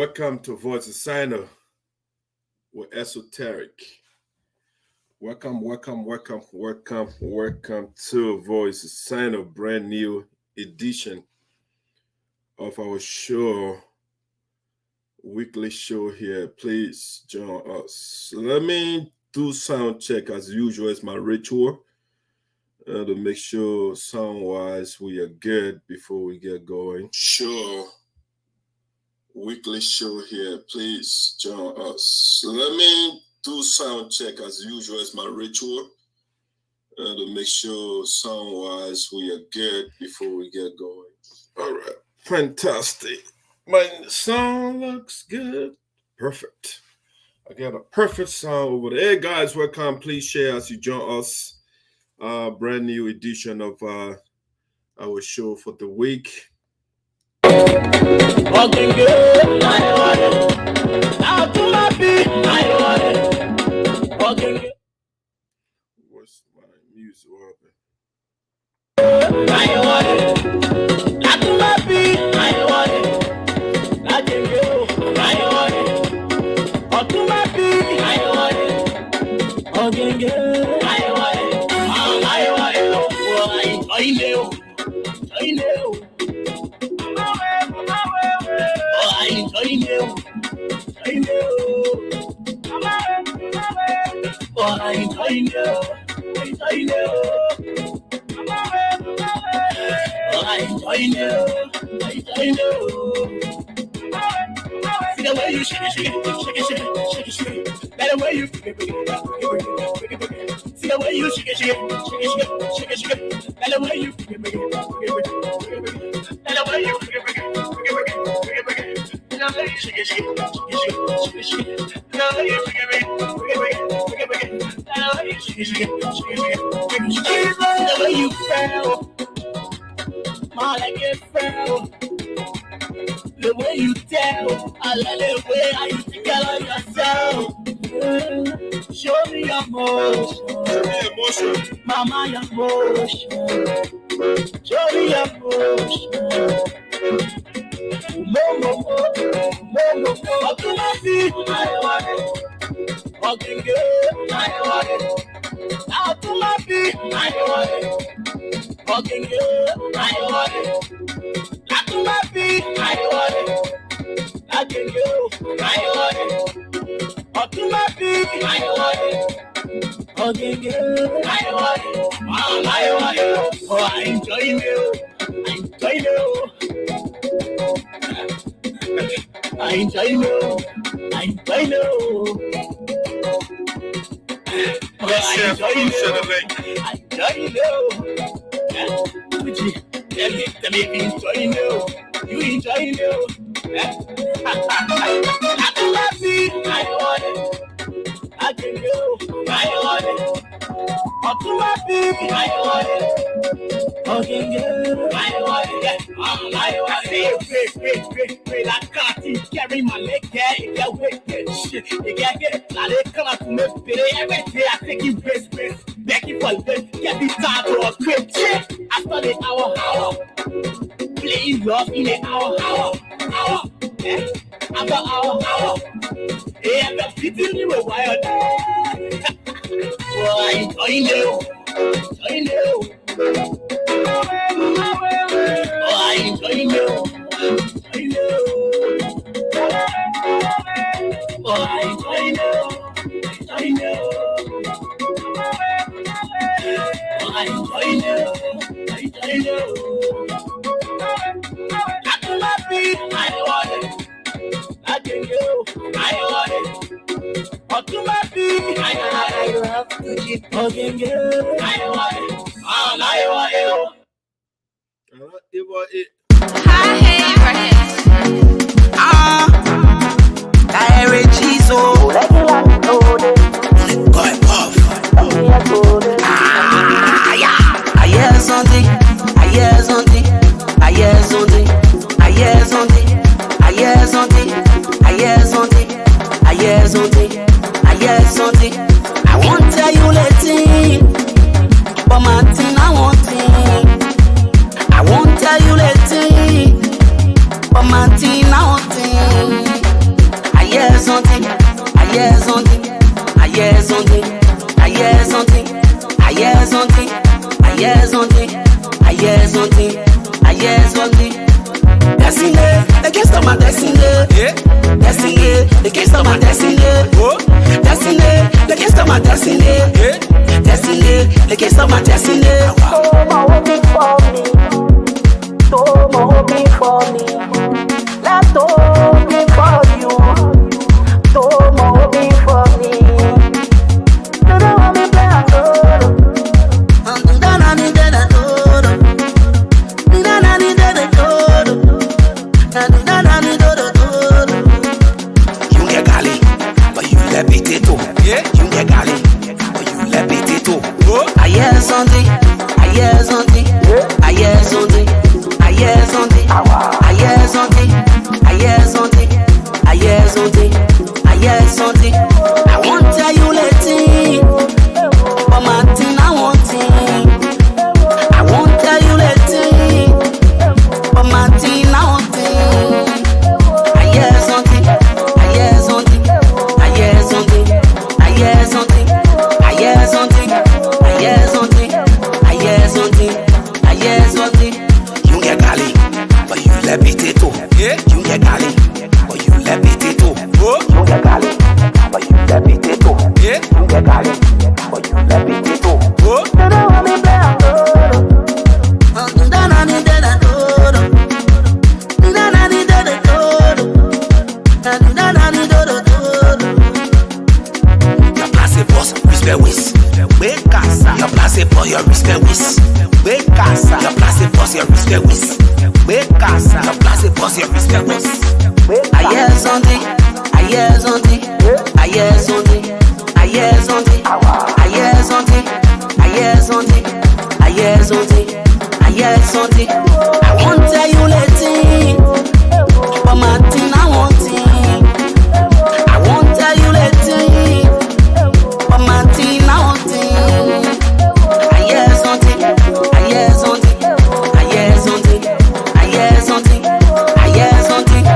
Welcome to Voice of SINOE with Esoteric. Welcome to Voice of SINOE, brand new edition of our show, weekly show here. Please join us. Let me do sound check as usual. It's my ritual to make sure sound-wise we are good before we get going. Sure. Weekly show here. Please join us. Let me do sound check as usual. It's my ritual to make sure sound-wise we are good before we get going. All right. Fantastic. My sound looks good. Perfect. I got a perfect sound over there. Hey, guys, welcome. Please share as you join us. Brand new edition of our show for the week. Walking good, I want it. Out to my feet, I want it. Walking good. What's my music open? I want it. Out to my feet, I want it. Walking good, I want it. Out to my feet, I want it. Walking good, I want it. I want it. I know. I know. I know. See the way you shake it. That way you see the way you shake it. That way you that way you the way you fell, more like it fell. The way you tell, I love the way I used to tell yourself. Show me emotion, mama emotion. Show me emotion. Mo. Up to my feet, I want it. Walking good, I want it. Out to my feet, I want it. Walking good, I want it. Out to my feet, I want it. I can go, I want it. Up to my feet, I want it. Walking good, I want it. I want it. Oh, I enjoy you. I enjoy you. You enjoy you. I do my feet, I want it. I can go, I want it. Up to my feet, I want it. Okay, good, I want it. I want it. Wait, I can't carry my leg, it get wicked shit. You get it, now they come out to me, every day I take you brace, begging for this, get this time to a quick shit. I started hour, playing love in an hour, after hour, yeah, the people you were wild. Well, I know. I know. I can go. I want it. Up to my feet. I love to keep hugging you. I want it. I want it. I won't tell you later, but my thing I want it. I won't tell you later, but my thing I want it. something, I hear something, I hear something, I hear something, I hear something, I hear something, I hear something, I hear something. Destiny, they can't stop my destiny. Destiny, they can't stop my destiny. Destiny, they can't stop my destiny. Destiny, they can't stop my destiny. So my hoping for me. Let's hoping for you. So my hoping for me. You don't want me play a good. I'm doing that, I need that, you get gali, but you let potato. You get gali, but you let potato. I hear something, I hear something, I hear something, I hear something, I hear something, I hear something, I hear something, I hear something. I won't tell you later, but my thing I want it. I won't tell you later, but my thing I want it. I hear something, I hear something, I hear something, I hear something, I hear something, I hear something, I hear something, I hear something. You get gali, but you let potato. You get gali, but you let potato. You get gali, but you let potato. You get gali, but you let potato. You don't want me play a good. I'm doing that, I need that, your place boss, respect with. Wake casa. Your place for your respect with. Wake casa. Your place boss, your respect with. Wake casa. Your place boss, your respect with. I hear something. I hear something. I hear something. I hear something. I hear something. I hear something. I hear something. I hear something. I won't tell you later, but my thing I want it. I won't tell you later, but my thing I want it. I hear something. I hear something. I hear something. I hear something. I hear something. I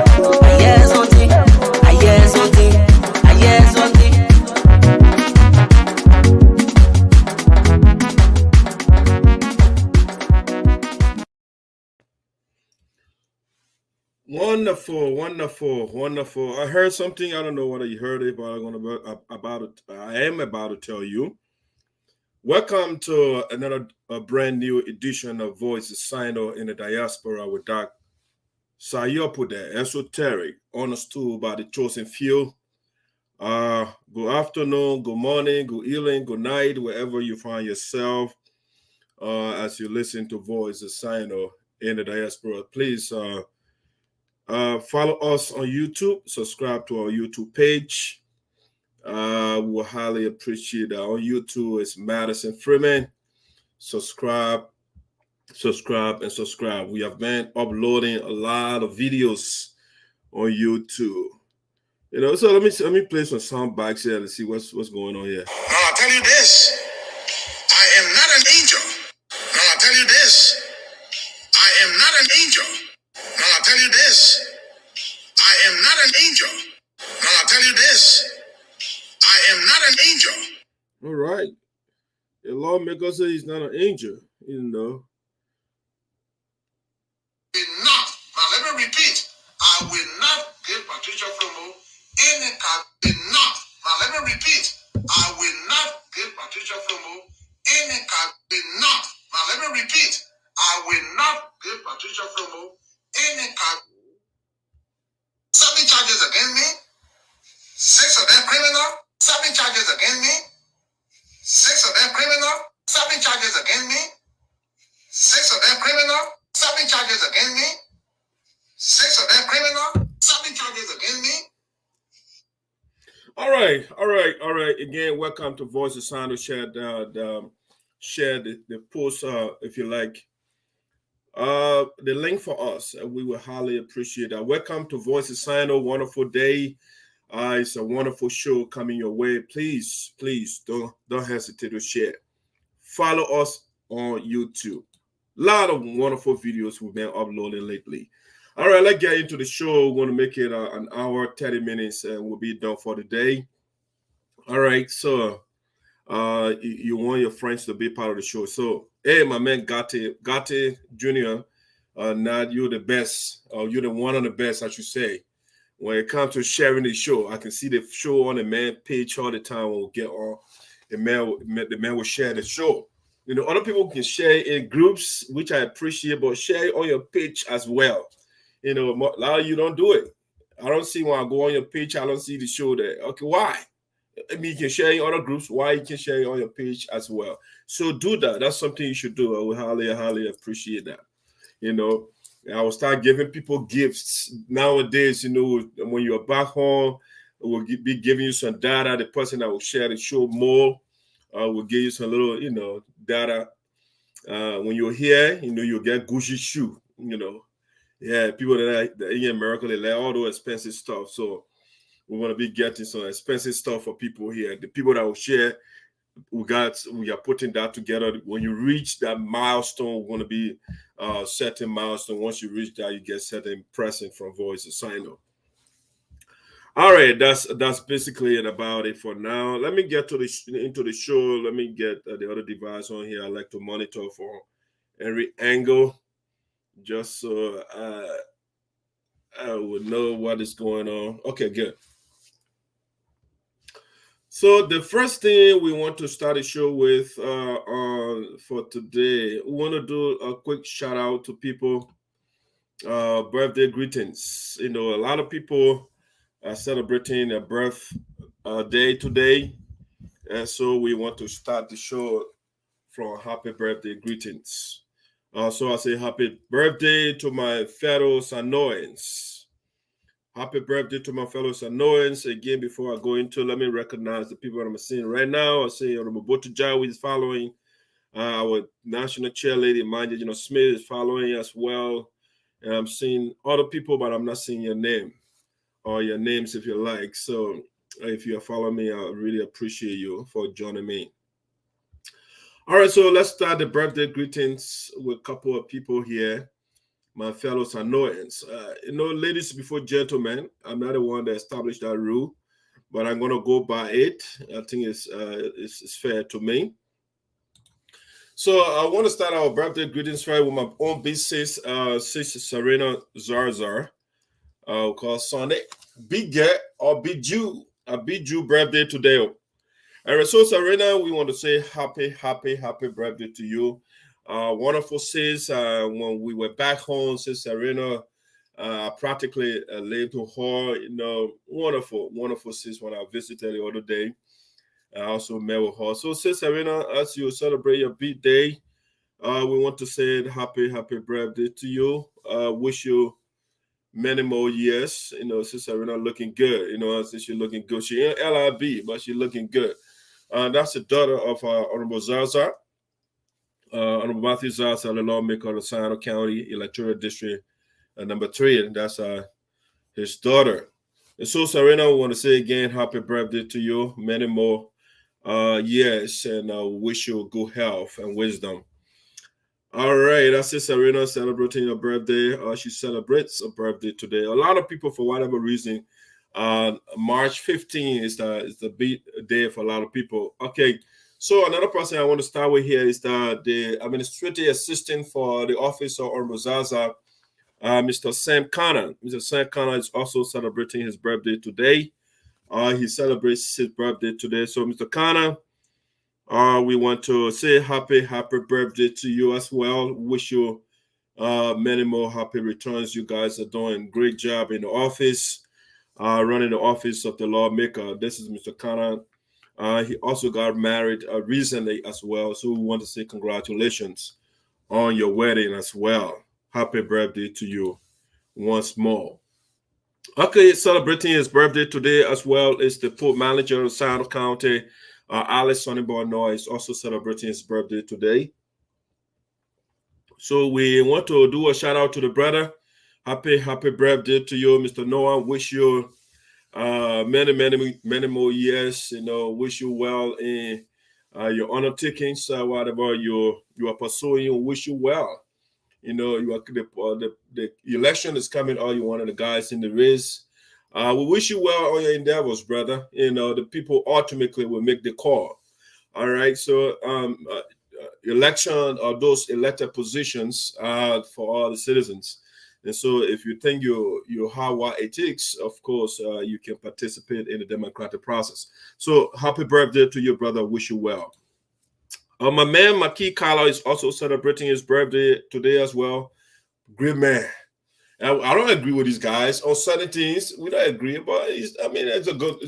hear something. I hear something. I hear something. Wonderful, wonderful, wonderful. I heard something. I don't know whether you heard it, but about it. I am about to tell you. Welcome to another brand new edition of Voices SINOE in the Diaspora with Dr. Sayopude, Esoteric, understood by the chosen few. Good afternoon, good morning, good evening, good night, wherever you find yourself as you listen to Voices SINOE in the Diaspora. Please follow us on YouTube, subscribe to our YouTube page. We'll highly appreciate that. On YouTube, it's Madison Freeman. Subscribe. We have been uploading a lot of videos on YouTube. You know, so let me play some sound bites here to see what's going on here. Now I'll tell you this. I am not an angel. Now I'll tell you this. I am not an angel. Now I'll tell you this. I am not an angel. Now I'll tell you this. I am not an angel. All right. The lawmaker says he's not an angel, you know. Will not. Now let me repeat. I will not give Patricia Fromo any card. Will not. Now let me repeat. I will not give Patricia Fromo any card. Will not. Now let me repeat. I will not give Patricia Fromo any card. 7 charges against me. 6 of them criminal. 7 charges against me. 6 of them criminal. 7 charges against me. 6 of them criminal. 7 charges against me. 6 of them criminal. 7 charges against me. All right. Again, welcome to Voices SINOE. Share the post if you like. The link for us, we will highly appreciate that. Welcome to Voices SINOE. Wonderful day. It's a wonderful show coming your way. Please don't hesitate to share. Follow us on YouTube. A lot of wonderful videos we've been uploading lately. All right, let's get into the show. We're going to make it an hour, 30 minutes, and we'll be done for the day. All right, so you want your friends to be part of the show. So, hey, my man, Gatti Jr., Nad, you're the best. You're the one of the best, I should say. When it comes to sharing the show, I can see the show on the man page all the time. When we get on, the man will share the show. You know, other people can share in groups, which I appreciate, but share it on your page as well. You know, a lot of you don't do it. I don't see when I go on your page, I don't see the show there. Okay, why? I mean, you can share in other groups. Why you can share it on your page as well? So do that. That's something you should do. I would highly appreciate that. You know, I will start giving people gifts nowadays. You know, when you're back home, we'll be giving you some data. The person that will share the show more will give you some little, you know, data. When you're here, you know, you'll get Gucci shoe. You know, yeah, people that in America, they like all those expensive stuff. So we're going to be getting some expensive stuff for people here. The people that will share, we are putting that together. When you reach that milestone, we're going to be certain milestone. Once you reach that, you get certain present from Voice of SINOE. All right, that's basically it about it for now. Let me get into the show. Let me get the other device on here. I like to monitor for every angle, just so I would know what is going on. Okay, good. So the first thing we want to start the show with for today, we want to do a quick shout out to people, birthday greetings. You know, a lot of people are celebrating their birthday today, and so we want to start the show from happy birthday greetings. So I say happy birthday to my fellow Sinoeans. Happy birthday to my fellow Sinoeans. Again, before I go into, let me recognize the people that I'm seeing right now. I see Roboto Jawi is following. Our national chair lady, Manja Smith, is following as well. And I'm seeing other people, but I'm not seeing your name or your names if you like. So if you are following me, I really appreciate you for joining me. All right, so let's start the birthday greetings with a couple of people here. My fellow Sinoeans. You know, ladies before gentlemen, I'm not the one that established that rule, but I'm going to go by it. I think it's fair to me. So I want to start our birthday greetings right with my own big sis, Sis Serena Zarzar, called Sunday. Big girl or big Jew, a big Jew birthday today. All right, so Serena, we want to say happy birthday to you. Wonderful sis. When we were back home, Sis Serena, practically lived with her. You know, wonderful sis. When I visited the other day, I also met with her. So, Sis Serena, as you celebrate your birthday, we want to say happy birthday to you. Wish you many more years. You know, Sis Serena looking good. You know, since she's looking good, she ain't LIB, but she's looking good. That's the daughter of Honorable Zaza. Honorable Matthew Zaza, the lawmaker of the SINOE County Electoral District number 3, and that's his daughter. And so, Serena, we want to say again, happy birthday to you, many more years, and wish you good health and wisdom. All right, that's it, Serena, celebrating her birthday. She celebrates her birthday today. A lot of people, for whatever reason, March 15 is the big day for a lot of people. Okay. So another person I want to start with here is the administrative assistant for the office of Honorable Zaza, Mr. Sam Connor. Mr. Sam Connor is also celebrating his birthday today. He celebrates his birthday today. So, Mr. Connor, we want to say happy birthday to you as well. Wish you many more happy returns. You guys are doing a great job in the office, running the office of the lawmaker. This is Mr. Connor. He also got married recently as well. So we want to say congratulations on your wedding as well. Happy birthday to you once more. Okay, celebrating his birthday today as well is the port manager of SINOE County, Alice Sonnyborn is also celebrating his birthday today. So we want to do a shout out to the brother. Happy birthday to you, Mr. Noah. Wish you many more years. You know, wish you well in your undertakings, whatever you are pursuing. Wish you well. You know, you are the election is coming. All you one of the guys in the race. We wish you well on your endeavors, brother. You know, the people ultimately will make the call. All right. So election or those elected positions for all the citizens. And so if you think you have what it takes, of course, you can participate in the democratic process. So happy birthday to your brother. Wish you well. My man, Maki Kala, is also celebrating his birthday today as well. Great man. I don't agree with these guys on certain things. We don't agree, but it's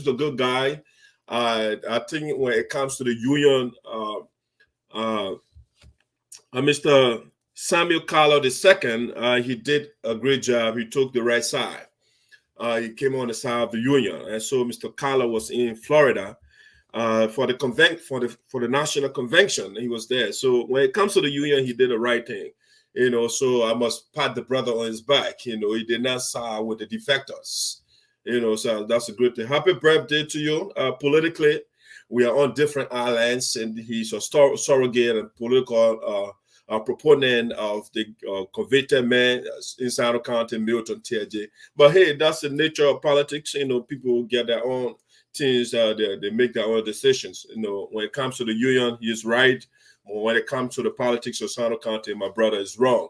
a good guy. I think when it comes to the union, Mr. Samuel Carlo II, he did a great job. He took the right side. He came on the side of the union, and so Mr. Carlo was in Florida for the national convention. He was there. So when it comes to the union, he did the right thing. You know, so I must pat the brother on his back. You know, he did not side with the defectors. You know, so that's a good thing. Happy birthday to you. Politically, we are on different islands, and he's a surrogate and political proponent of the convicted man inside the county, Milton TJ. But hey, that's the nature of politics. You know, people get their own things. They make their own decisions. You know, when it comes to the union, he's right. When it comes to the politics of Sino County, my brother is wrong.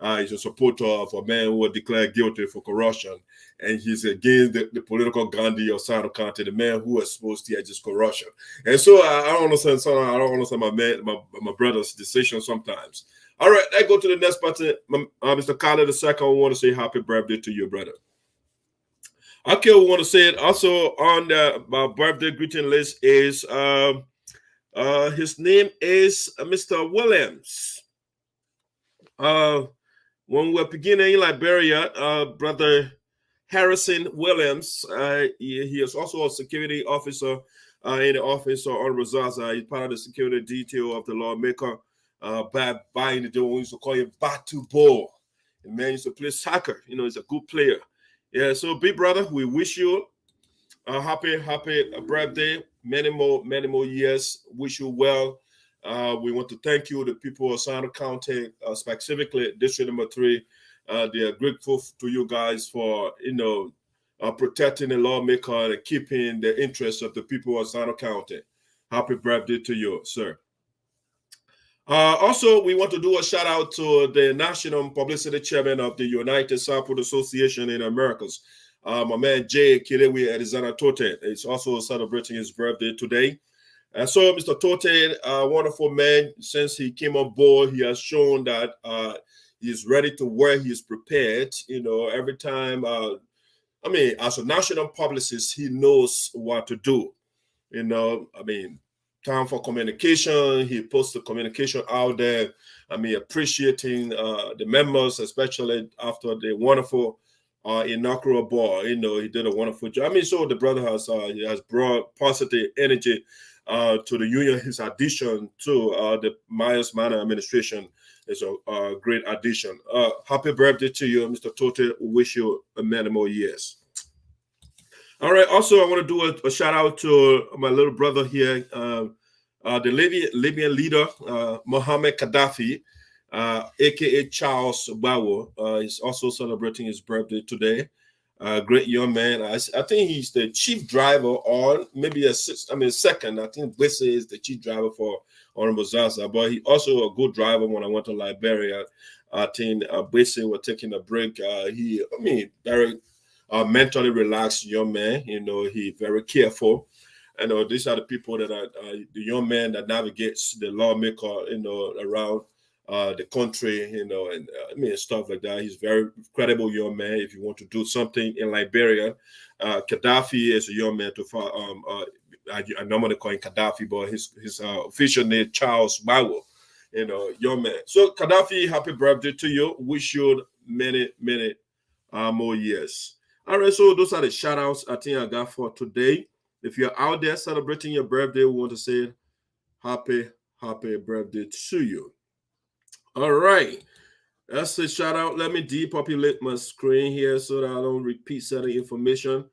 He's a supporter of a man who was declared guilty for corruption, and he's against the political Gandhi of Sino County, the man who was supposed to just corruption. And so I don't understand. I don't understand my brother's decision sometimes. All right, I go to the next person. Mr. Carter II, I want to say happy birthday to you, brother. Okay, we want to say it also on my birthday greeting list is. His name is Mr. Williams. When we were beginning in Liberia, Brother Harrison Williams, he is also a security officer in the office on Rosaza. He's part of the security detail of the lawmaker. By in the day, we used to call him Batu Ball. The man used to play soccer. You know, he's a good player. Yeah, so big brother, we wish you a happy birthday. Many more years. Wish you well. We want to thank you, the people of Sino County, specifically District Number 3. They are grateful to you guys for protecting the lawmaker and keeping the interests of the people of Sino County. Happy birthday to you, sir. Also, we want to do a shout out to the National Publicity Chairman of the United Southwood Association in Americas. My man Jay Kilewi Arizona Tote is also celebrating his birthday today. And so Mr. Tote, a wonderful man, since he came on board, he has shown that he's ready to work, he's prepared. You know, every time, as a national publicist, he knows what to do. You know, time for communication, he puts the communication out there. Appreciating the members, especially after the wonderful inaugural ball. You know, he did a wonderful job. So the brother has brought positive energy to the union. His addition to the Myers Manor administration is a great addition. Happy birthday to you, Mr. Tote. We wish you many more years. All right. Also, I want to do a shout out to my little brother here, the Libyan leader, Mohammed Gaddafi. AKA Charles Bawo, is also celebrating his birthday today. Great young man. I think he's the chief driver, or maybe second. I think Bese is the chief driver for Honorable Zaza, but he also a good driver. When I went to Liberia, I think Bese was taking a break. Very mentally relaxed young man. You know, he very careful. And these are the people that are the young man that navigates the lawmaker, around the country, and stuff like that. He's a very credible young man. If you want to do something in Liberia, Gaddafi is a young man I normally call him Gaddafi, but his official name Charles Bawo, young man. So Gaddafi, happy birthday to you. Wish you many more years. All right, so those are the shout outs I think I got for today. If you're out there celebrating your birthday, we want to say happy birthday to you. All right, that's a shout out. Let me depopulate my screen here so that I don't repeat certain information.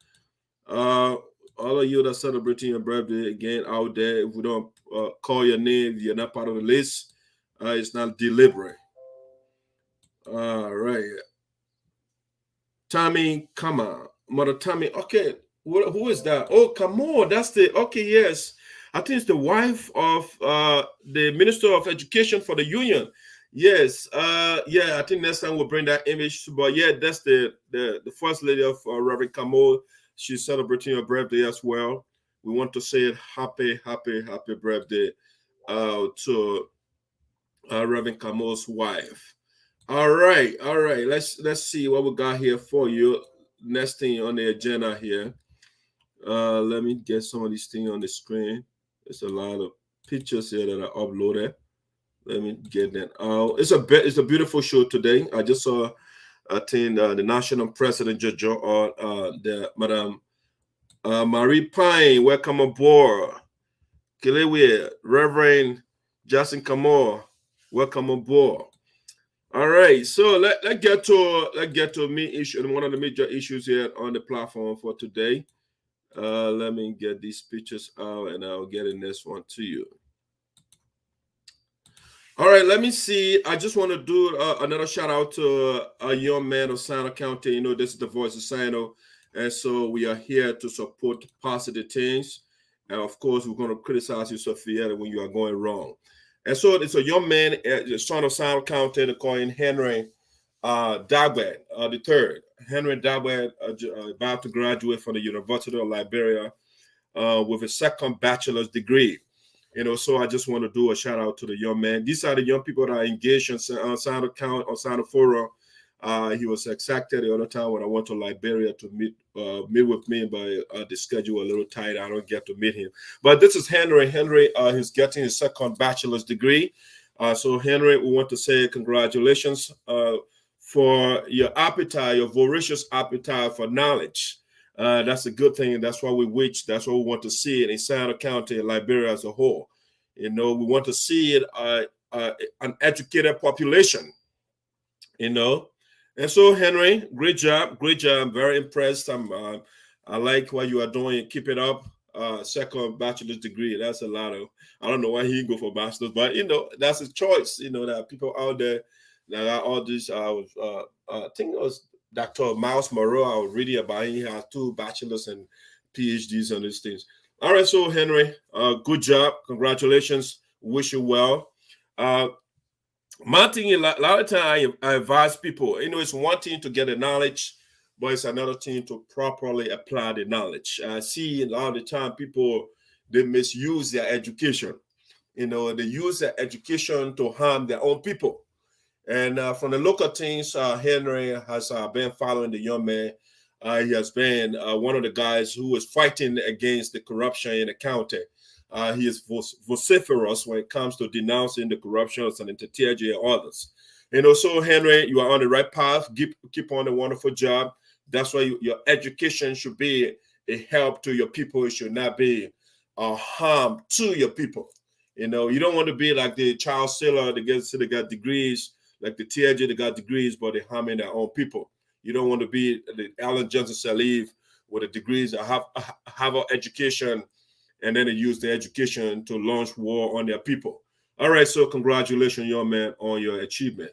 All of you that are celebrating your birthday, again, out there, if we don't call your name, you're not part of the list. It's not deliberate. All right. Tammy, come on. Mother Tammy. Okay. Who is that? Oh, come on. That's the, okay, yes. I think it's the wife of the Minister of Education for the Union. Yes. Yeah, I think next time we'll bring that image. But yeah, that's the First Lady of Reverend Kamo. She's celebrating her birthday as well. We want to say happy birthday to Reverend Kamo's wife. All right. Let's see what we got here for you. Next thing on the agenda here. Let me get some of these things on the screen. There's a lot of pictures here that are uploaded. Let me get that out. It's a beautiful show today. I just saw, I think, the national president, the Madam Marie Pyne. Welcome aboard. Kelewe, Reverend Justin Kamor. Welcome aboard. All right, so let's get to main issue, one of the major issues here on the platform for today. Let me get these pictures out, and I'll get the next one to you. All right, let me see. I just want to do another shout out to a young man of Sinoe County. You know, this is the voice of Sinoe, and so we are here to support positive things. And of course, we're going to criticize you, Sophia, when you are going wrong. And so it's a young man, son of Sinoe County, they call him Henry Doe the third. Henry Doe about to graduate from the University of Liberia with a second bachelor's degree. You know, so I just want to do a shout out to the young man. These are the young people that are engaged on Sinoe County, on Sinoe Forum. He was accepted the other time when I went to Liberia to meet with me, but the schedule a little tight. I don't get to meet him. But this is Henry. Henry is getting his second bachelor's degree. So Henry, we want to say congratulations for your appetite, your voracious appetite for knowledge. That's a good thing. That's why we wish. That's what we want to see it in Sinoe County and Liberia as a whole. You know, we want to see it an educated population. You know. And so, Henry, great job. I'm very impressed. I like what you are doing. Keep it up. Second bachelor's degree. That's a lot of. I don't know why he go for bachelor's, but you know that's a choice. You know, there are people out there that are all this. I think it was Dr. Miles Moreau. I was reading about him. He has 2 bachelors and PhDs on these things. All right, so Henry, good job. Congratulations. Wish you well. My thing is, a lot of times I advise people, you know, it's one thing to get the knowledge, but it's another thing to properly apply the knowledge. I see a lot of the time people, they misuse their education. You know, they use their education to harm their own people. And from the local things, Henry has been following the young man. He has been one of the guys who was fighting against the corruption in the county. He is vociferous when it comes to denouncing the corruption of Senator TJ and others. You know, so Henry, you are on the right path. Keep on a wonderful job. That's why your education should be a help to your people. It should not be a harm to your people. You know, you don't want to be like the child seller that got degrees, like the TJ that got degrees, but they're harming their own people. You don't want to be the Alan Johnson Saliv with the degrees that have an education, and then they use the education to launch war on their people. All right, so congratulations, young man, on your achievement.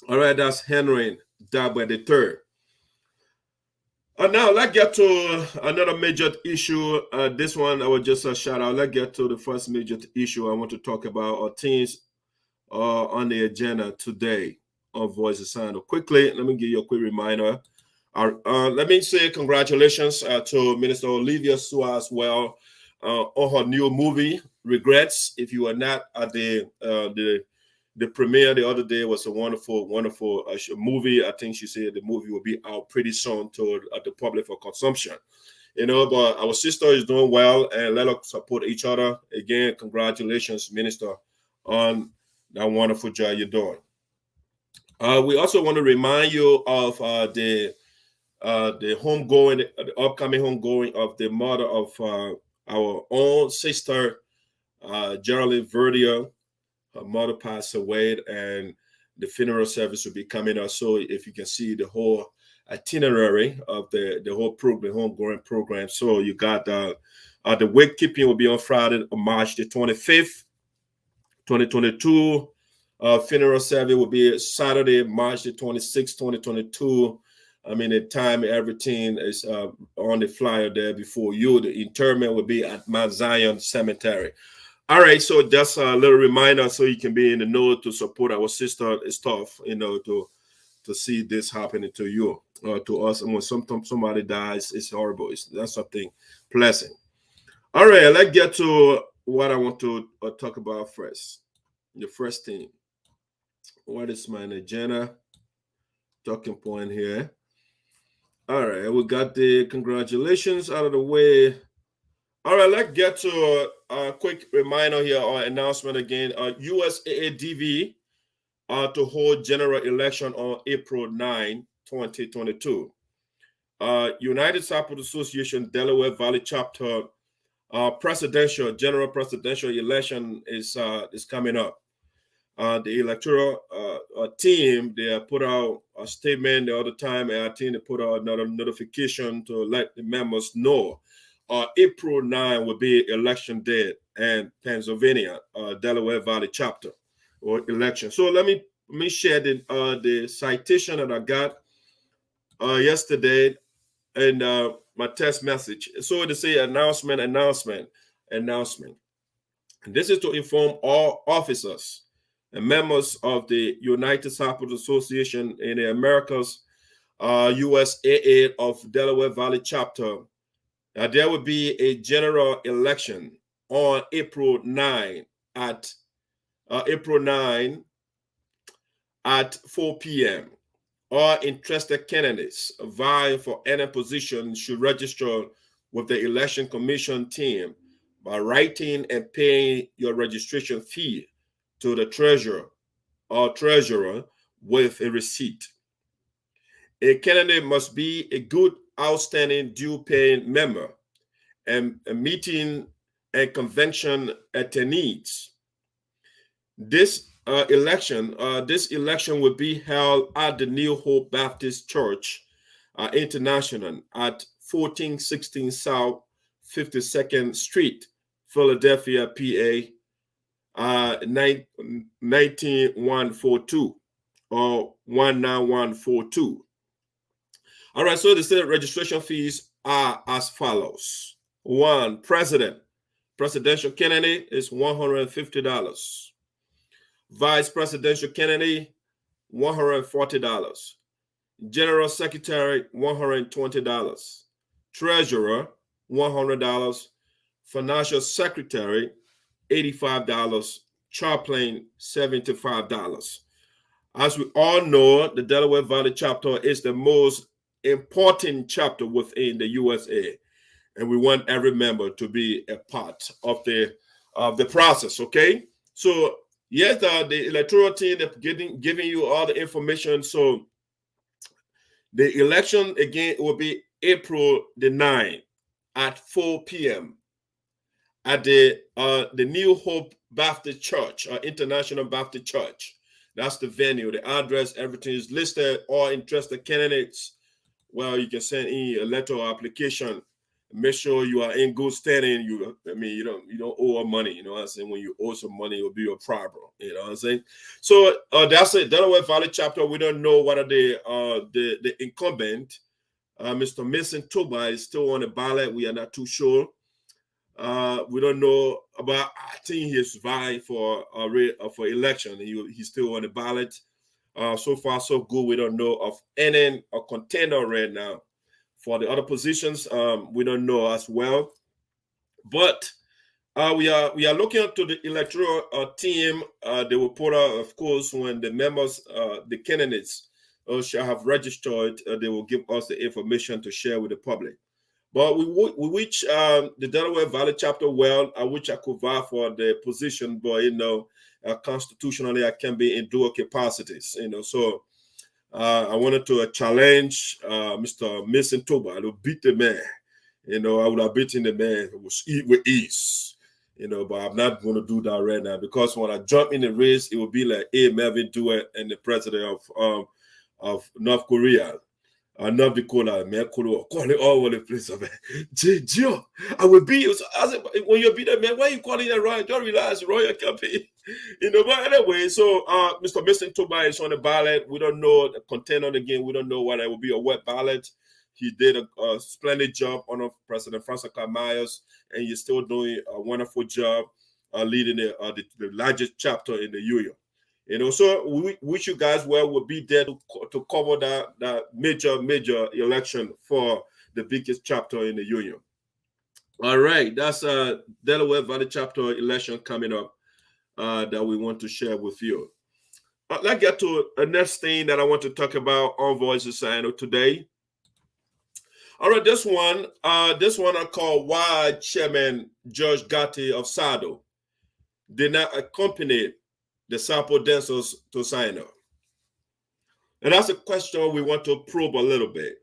All right, that's Henry Doe the third. Now let's get to another major issue. This one I will just shout out. Let's get to the first major issue I want to talk about, or things on the agenda today on Voice of Sinoe. Quickly, let me give you a quick reminder. Let me say congratulations to Minister Olivia Sua as well on her new movie, Regrets. If you were not at the premiere the other day, was a wonderful movie. I think she said the movie will be out pretty soon to the public for consumption. You know, but our sister is doing well, and let us support each other. Again, congratulations, Minister, on that wonderful job you're doing. We also want to remind you of the homegoing, the upcoming homegoing of the mother of our own sister, Geraldine Verdier. Her mother passed away, and the funeral service will be coming up. So if you can see the whole itinerary of the whole program, the homegoing program. So you got the wake keeping will be on Friday, March the 25th, 2022. Funeral service will be Saturday, March the 26th, 2022. I mean, the time, everything is on the flyer there before you. The interment will be at Mount Zion Cemetery. All right, so just a little reminder so you can be in the know to support our sister stuff, you know, to see this happening to you, to us. And when somebody dies, it's horrible. That's something pleasant. All right, let's get to what I want to talk about first. The first thing. What is my agenda? Talking point here. All right, we got the congratulations out of the way. All right, let's get to a quick reminder here or announcement again. USAA DV to hold general election on April 9, 2022. United Support Association Delaware Valley Chapter general presidential election is coming up. The electoral team, they put out a statement the other time, and I think they put out another notification to let the members know. April 9 will be election day in Pennsylvania, Delaware Valley Chapter or election. So let me share the citation that I got yesterday and my text message. So they say announcement. And this is to inform all officers and members of the United Support Association in the Americas, USAA of Delaware Valley Chapter. There will be a general election on April 9 at 4 p.m. All interested candidates vying for any position should register with the Election Commission team by writing and paying your registration fee to the treasurer or treasurer with a receipt. A candidate must be a good, outstanding, due-paying member and a meeting and convention attendees. This election will be held at the New Hope Baptist Church International at 1416 South 52nd Street, Philadelphia, PA, 19142 or 19142. All right, so the state registration fees are as follows. One, presidential candidate is $150. Vice presidential candidate, $140. General secretary, $120. Treasurer, $100. Financial secretary, $85. Chaplain, $75. As we all know, the Delaware Valley Chapter is the most important chapter within the USA, and we want every member to be a part of the process. Okay, so yes, the electoral team is giving you all the information. So the election again will be April the 9th at 4 p.m. at the New Hope Baptist Church, International Baptist Church. That's the venue, the address, everything is listed. All interested candidates, well, you can send in a letter or application. Make sure you are in good standing. You don't owe money. You know what I'm saying? When you owe some money, it will be a problem. You know what I'm saying? So that's it. Delaware Valley Chapter. We don't know whether the incumbent, Mr. Mason Toba, is still on the ballot. We are not too sure. We don't know about. I think he's vying for election. He's still on the ballot. So far, so good. We don't know of any contender right now. For the other positions, we don't know as well. But we are looking to the electoral team. They will put out, of course, when the members, the candidates shall have registered, they will give us the information to share with the public. But we wish the Delaware Valley Chapter well. I wish I could vie for the position, but constitutionally I can be in dual capacities. So I wanted to challenge Mr. Mason Toba to beat the man. I would have beaten the man with ease. But I'm not going to do that right now, because when I jump in the race, it will be like Melvin Dewey and the president of North Korea. North Dakota, man, calling all over the place, man. Gio, I will be. I said, when you be there, man, why are you calling that Royal? Don't realize Royal campaign. But anyway, so Mr. Mason Toba is on the ballot. We don't know the content on the game. We don't know whether it will be a wet ballot. He did a splendid job under President Francois Myers, and he's still doing a wonderful job leading the largest chapter in the union. So we wish you guys well. We'll be there to cover that major election for the biggest chapter in the union. All right, that's Delaware Valley chapter election coming up that we want to share with you. Let's get to the next thing that I want to talk about on Voice of SINOE today. All right, this one I call why Chairman George Gatti of SADO did not accompany the SAPO dancers to SINOE. And that's a question we want to probe a little bit.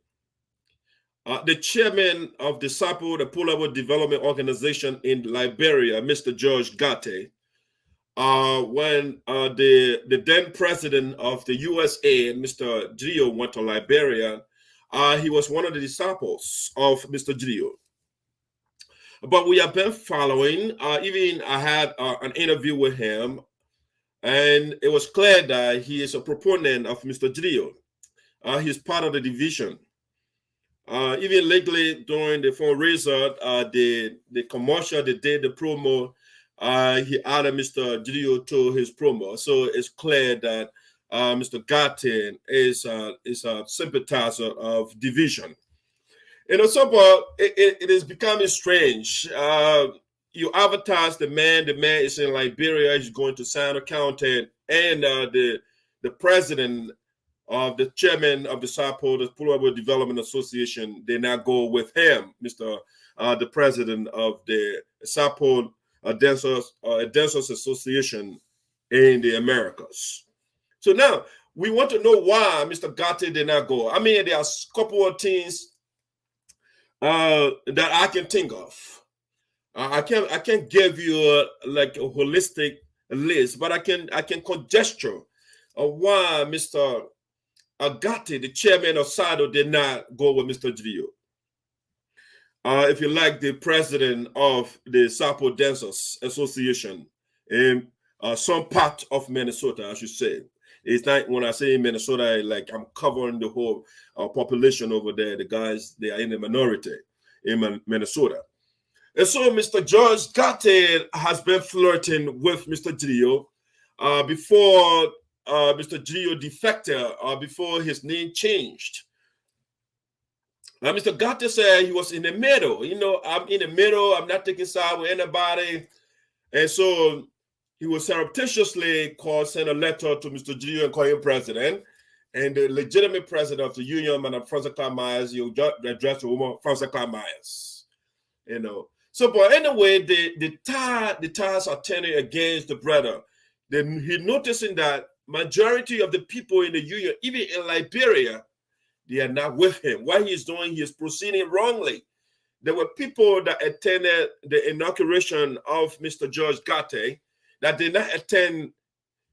The chairman of the SAPO, the Pool-Level Development Organization in Liberia, Mr. George Gatti, when the then president of the USAA, Mr. Gio, went to Liberia, he was one of the disciples of Mr. Gio. But we have been following, even I had an interview with him, and it was clear that he is a proponent of Mr. Gio. He's part of the division. Even lately during the fundraiser, the commercial, they did the promo, he added Mr. Gio to his promo. So it's clear that Mr. Gatti is a sympathizer of division. So it is becoming strange. You advertise the man is in Liberia, he's going to SINOE County, and the president of the chairman of the SAPO, the Pool-Level Development Association, they now go with him, the president of the SAPO Dancers Association in the Americas. So now we want to know why Mr. Gatti did not go. I mean, there are a couple of things that I can think of. I can't give you a holistic list, but I can conjecture why Mr. Gatti, the chairman of SADO, did not go with Mr. Gio. If you like, the president of the SAPO Dancers Association in some part of Minnesota, I should say. It's not, when I say Minnesota, like I'm covering the whole population over there. The guys, they are in the minority in Minnesota. And so Mr. George Gatti has been flirting with Mr. Gio before Mr. Gio defected, before his name changed. Now, Mr. Gatti said he was in the middle. I'm in the middle. I'm not taking side with anybody. And so he was surreptitiously sent a letter to Mr. Gio and call him president. And the legitimate president of the union, Madam Francois Myers, you addressed the woman, Francois Myers. So, but anyway, the ties are turning against the brother. Then he noticing that majority of the people in the union, even in Liberia, they are not with him. What he is proceeding wrongly. There were people that attended the inauguration of Mr. George Gatti that did not attend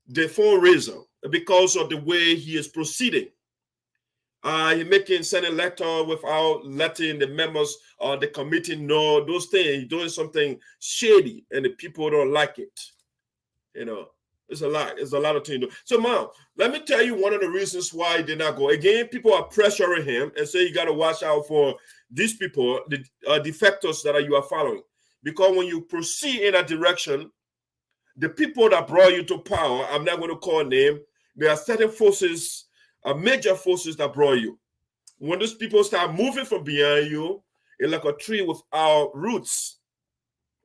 the fundraiser because of the way he is proceeding. He sending a letter without letting the members of the committee know those things. He's doing something shady, and the people don't like it. It's a lot. It's a lot of things. So now, let me tell you one of the reasons why he did not go. Again, people are pressuring him and say you got to watch out for these people, the defectors that you are following. Because when you proceed in that direction, the people that brought you to power, I'm not going to call name, there are certain forces, major forces that brought you. When those people start moving from behind you, it's like a tree without roots,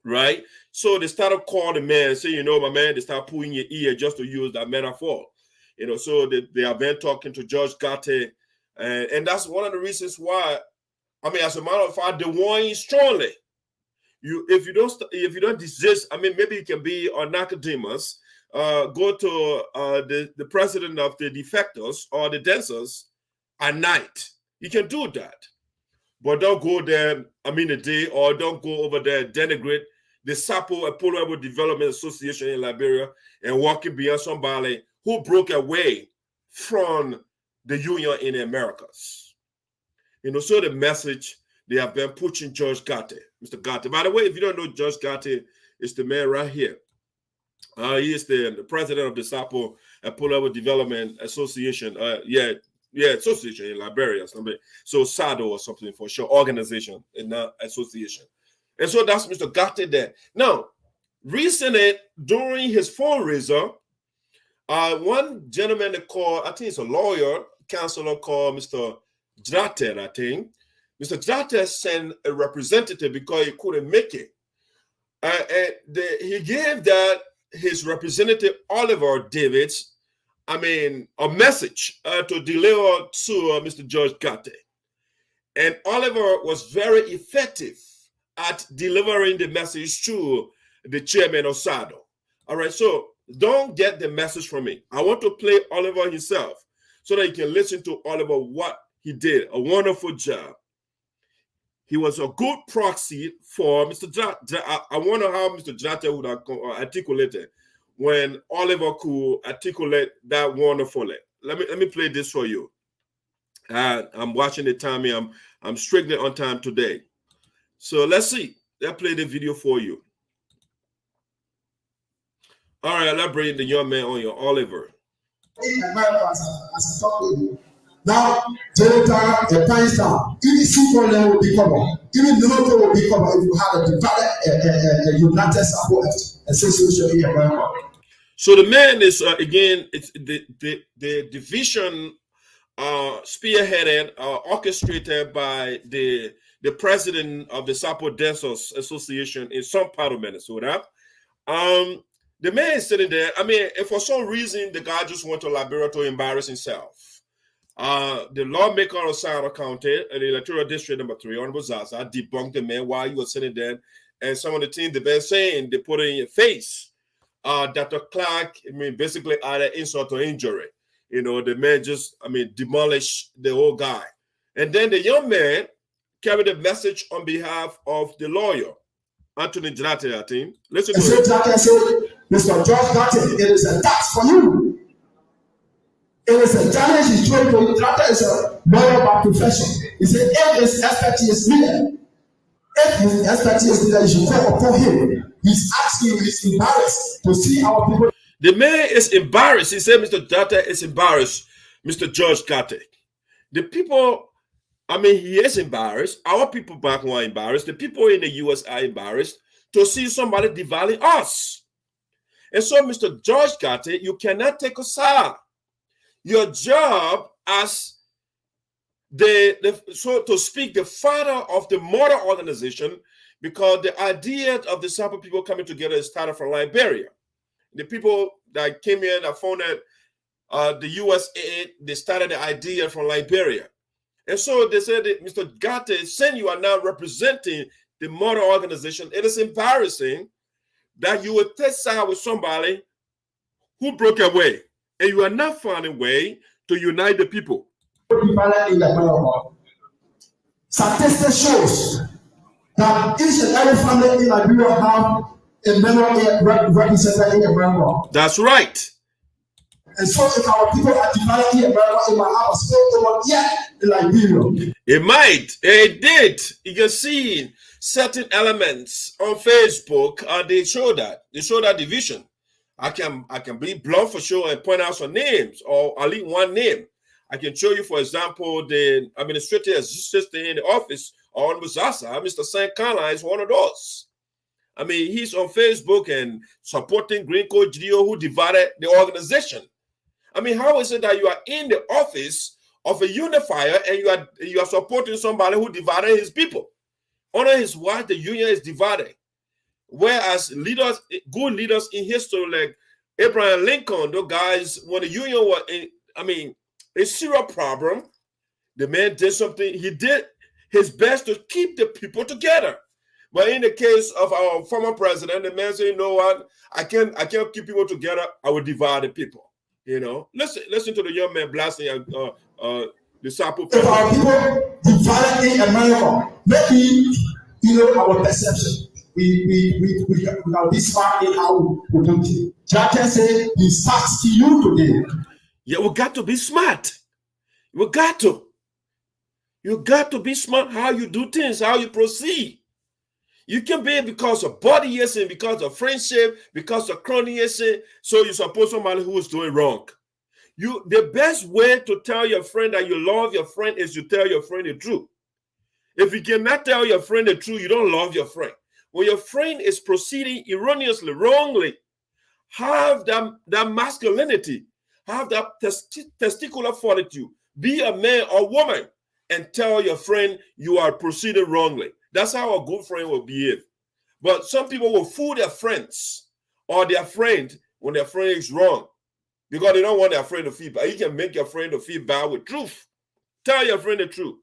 right? So they started calling the man, say, my man, they start pulling your ear, just to use that metaphor. So they have been talking to George Gatti, and that's one of the reasons why, as a matter of fact, they warn you strongly. If you don't desist, maybe you can be on Nicodemus, go to the president of the defectors or the dancers at night. You can do that. But don't go there, a day, or don't go over there, denigrate the SAPO, a Pool-Level Development Association in Liberia, and walking beyond somebody who broke away from the union in the Americas. So the message they have been pushing George Gatti, Mr. Gatti. By the way, if you don't know George Gatti, it's the man right here. He is the president of the SAPO Pull-Up Development Association. Association in Liberia. So SADO or something for sure, organization and not association. And so that's Mr. Gatti there. Now, recently, during his fundraiser, one gentleman called, I think it's a lawyer, counselor called Mr. Jater, I think. Mr. Jater sent a representative because he couldn't make it. He gave his representative, Oliver Davids, a message to deliver to Mr. George Gatti. And Oliver was very effective at delivering the message to the chairman of SADO. All right, so don't get the message from me. I want to play Oliver himself so that you can listen to Oliver what he did. A wonderful job. He was a good proxy for Mr. Jater. I wonder how Mr. Jater would have articulated when Oliver could articulate that wonderfully. Let me play this for you. I'm watching the time here. I'm strictly on time today. So let's see. Let's play the video for you. All right, let's bring the young man on your Oliver. Now, Jonathan, the Pyne star, even super level will be covered, even local will be covered if you have a divided, united support association in America. So the man is again, it's the division spearheaded, orchestrated by the president of the Sapo Dancers Association in some part of Minnesota. The man is sitting there. And for some reason, the guy just went to Liberia to embarrass himself. The lawmaker of Sino County, the electoral district number 3, Honorable Zaza, debunked the man while you were sitting there. And some of the things they've been saying, they put it in your face. Dr. Clark, basically either insult or injury. The man just, demolished the whole guy. And then the young man carried a message on behalf of the lawyer, Anthony Jater, I think. Listen to it. Jater said, Mr. George Gatti, it is a tax for you. It is a challenge he's throwing to you. Jater is a lawyer by profession. He said, if his expertise needed, you should call upon him. He's asking, he's embarrassed to see our people. The man is embarrassed. He said Mr. Jater is embarrassed, Mr. George Gatti. The people, he is embarrassed. Our people back home are embarrassed. The people in the US are embarrassed to see somebody devaluing us. And so, Mr. George Gatti, you cannot take a side. Your job as so to speak, the father of the mother organization, because the idea of the Sapo people coming together is started from Liberia. The people that came here that founded the USAA, they started the idea from Liberia. And so they said that Mr. Gatti, since you are now representing the mother organization, it is embarrassing that you would take side with somebody who broke away, and you are not finding a way to unite the people. Statistics shows that each and every family in Liberia have a member represented in America. That's right. And so if our people are divided in America, it might have a spill over in Liberia. It might. It did. You can see certain elements on Facebook. They show that. They show that division. I can be blunt for sure and point out some names, or at least one name. I can show you, for example, the administrative assistant in the office on Zaza, Mr. St. Carlin is one of those. He's on Facebook and supporting Green Code GDO who divided the organization. How is it that you are in the office of a unifier and you are supporting somebody who divided his people? Under his watch, the union is divided. Whereas leaders, good leaders in history like Abraham Lincoln, those guys, when the union was a serious problem, the man did something. He did his best to keep the people together. But in the case of our former president, the man said, "You know what? I can't keep people together. I will divide the people." Listen to the young man blasting the Sapo. If our people divided in America, maybe our perception. We can be smart in how we do it. Jater said he starts to you today. Yeah, we got to be smart. We got to. You got to be smart how you do things, how you proceed. You can be because of bodyism, because of friendship, because of cronyism. So you suppose somebody who is doing wrong. The best way to tell your friend that you love your friend is to tell your friend the truth. If you cannot tell your friend the truth, you don't love your friend. When your friend is proceeding erroneously, wrongly, have that masculinity, have that testicular fortitude. Be a man or woman and tell your friend you are proceeding wrongly. That's how a good friend will behave. But some people will fool their friends or their friend when their friend is wrong because they don't want their friend to feel bad. You can make your friend to feel bad with truth. Tell your friend the truth.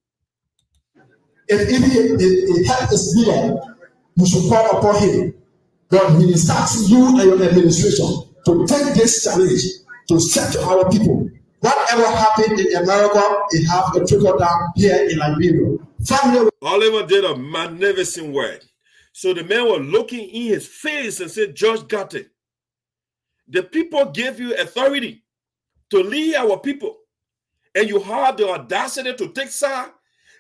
If the help is needed, you should call upon him. God will instruct you and your administration to take this challenge to set our people. Whatever happened in America, it has a trickle down here in Liberia. Oliver did a magnificent work. So the man was looking in his face and said, Judge got it. The people gave you authority to lead our people. And you have the audacity to take side.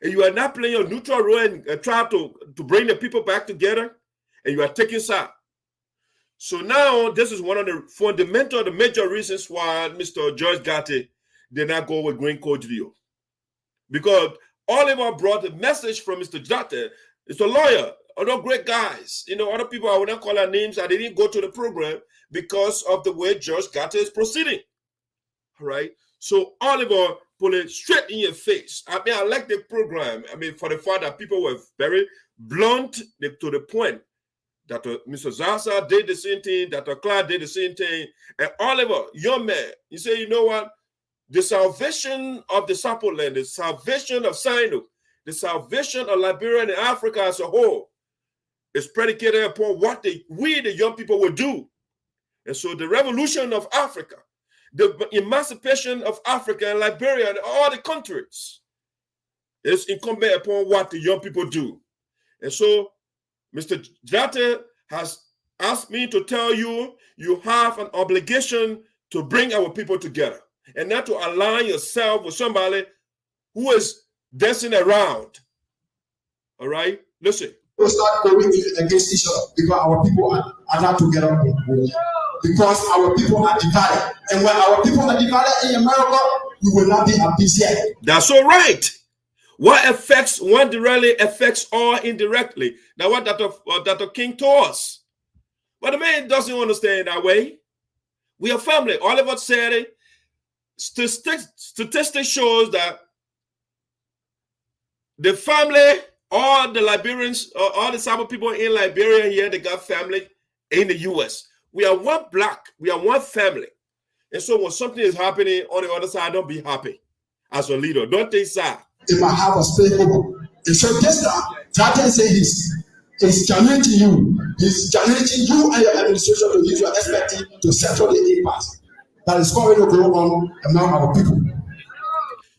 And you are not playing your neutral role and try to bring the people back together. And you are taking side. So now this is one of the fundamental, the major reasons why Mr. George Gatti did not go with Green Coach Deal. Because Oliver brought a message from Mr. Gatti. It's a lawyer, other great guys. You know, other people, I would not call their names. I didn't go to the program because of the way George Gatti is proceeding. All right. So Oliver put it straight in your face. I mean, I like the program. I mean, for the fact that people were very blunt to the point. That Mr. Zaza did the same thing, that Clark did the same thing. And Oliver, young man, you say, you know what? The salvation of the Sample Land, the salvation of SINOE, the salvation of Liberia and Africa as a whole is predicated upon what we, the young people, will do. And so the revolution of Africa, the emancipation of Africa and Liberia and all the countries is incumbent upon what the young people do. And so Mr. Jate has asked me to tell you, you have an obligation to bring our people together and not to align yourself with somebody who is dancing around. All right? Listen. We'll start going against each other because our people are not together. Because our people are divided. And when our people are divided in America, we will not be at peace yet. That's all right. What affects one directly affects all indirectly. Now, what Dr. King told us. But the man doesn't understand that way. We are family. All of us said it. Statistics shows that the family, all the Liberians, all the Sabo people in Liberia here, they got family in the U.S. We are one block. We are one family. And so when something is happening on the other side, don't be happy as a leader. Don't take side. It might have a stakeholder. And so just that say he's challenging you. He's challenging you and your administration to use your expertise to settle the impasse that is going to go on among our people.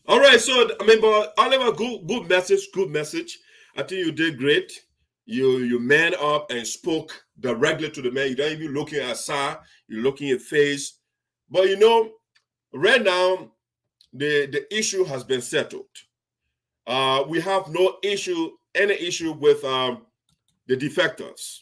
All right, so I mean, but Oliver, good message. I think you did great. You man up and spoke directly to the man. You don't even looking at side. You're looking at face. But you know, right now, the issue has been settled. We have any issue with the defectors.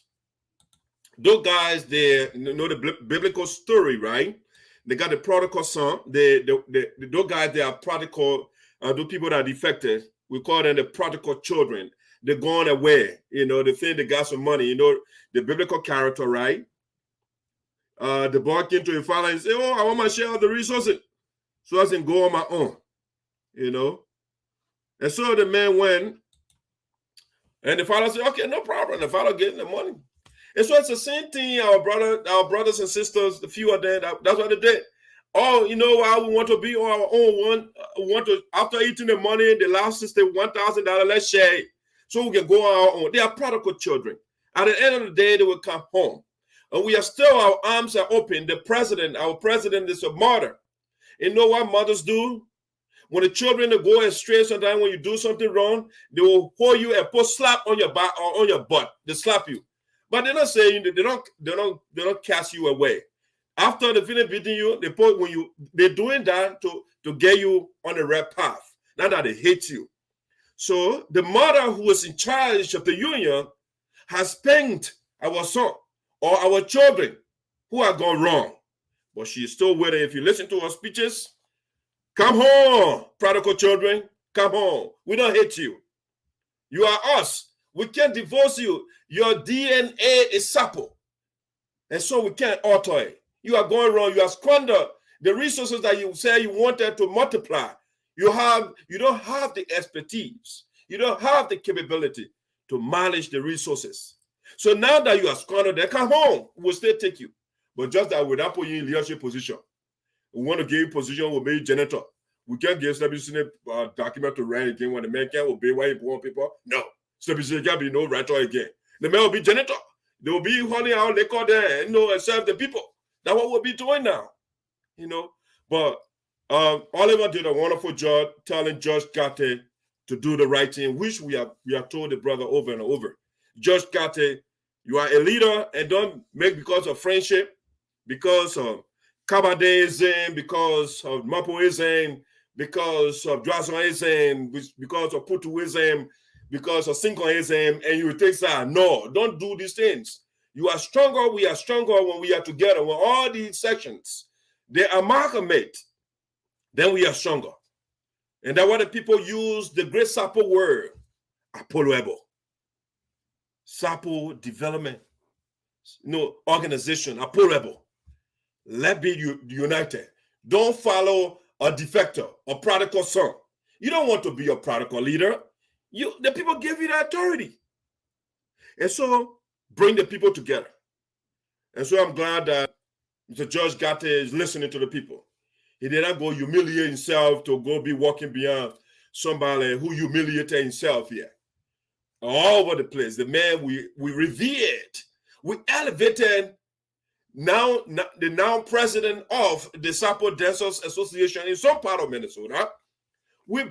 Those guys, they know the biblical story, right? They got the prodigal son. Those guys, they are prodigal. Those people that are defected, we call them the prodigal children. They're going away. You know, they think they got some money. You know, the biblical character, right? The boy came to his father and said, "Oh, I want my share of the resources, so I can go on my own." You know. And so the man went, and the father said, "Okay, no problem." The father getting the money. And so it's the same thing. Our brothers and sisters, the few of them, that's what they did. Oh, you know what? We want to be on our own one. We want to, after eating the money, the last sister $1,000. Let's share it so we can go on our own. They are prodigal children. At the end of the day, they will come home, and we are still. Our arms are open. Our president is a martyr. You know what mothers do? When the children go astray, sometimes when you do something wrong, they will hold you and put slap on your back or on your butt. They slap you, but they're not saying they don't cast you away. After they finish beating you, they're doing that to get you on the right path. Not that they hate you. So the mother who was in charge of the union has spanked our son or our children who have gone wrong. But she is still waiting. If you listen to her speeches, come home, prodigal children, come home. We don't hate you. You are us. We can't divorce you. Your DNA is supple. And so we can't alter it. You are going wrong. You have squandered the resources that you say you wanted to multiply. You don't have the expertise. You don't have the capability to manage the resources. So now that you are squandered, they come home. We'll still take you. But just that we're not putting you in leadership position. We want to give you position, we'll make janitor. We can't give establishing a document to write again when the man can't obey why he born people. No. Establishing can't be no writer again. The man will be janitor. They will be holding out liquor there, and serve the people. That's what we'll be doing now. But Oliver did a wonderful job telling Judge Gate to do the right thing, which we have told the brother over and over. Judge Gate, you are a leader, and don't make because of friendship, because of Kabadeism, because of Mapoism, because of Drazoism, because of Putuism, because of Sinkoism, and you take that. No, don't do these things. You are stronger, we are stronger when we are together. When all these sections, they amalgamate, then we are stronger. And that's why the people use the great Sapo word, Apoloebo. Sapo development, organization, Apoloebo. Let's be united. Don't follow a defector, a prodigal son. You don't want to be a prodigal leader. The people give you the authority. And so bring the people together. And so I'm glad that Mr. Judge Gate is listening to the people. He did not go humiliate himself to go be walking beyond somebody who humiliated himself here. All over the place. The man we revered. We elevated the now president of the Sapo Dancers Association in some part of Minnesota. We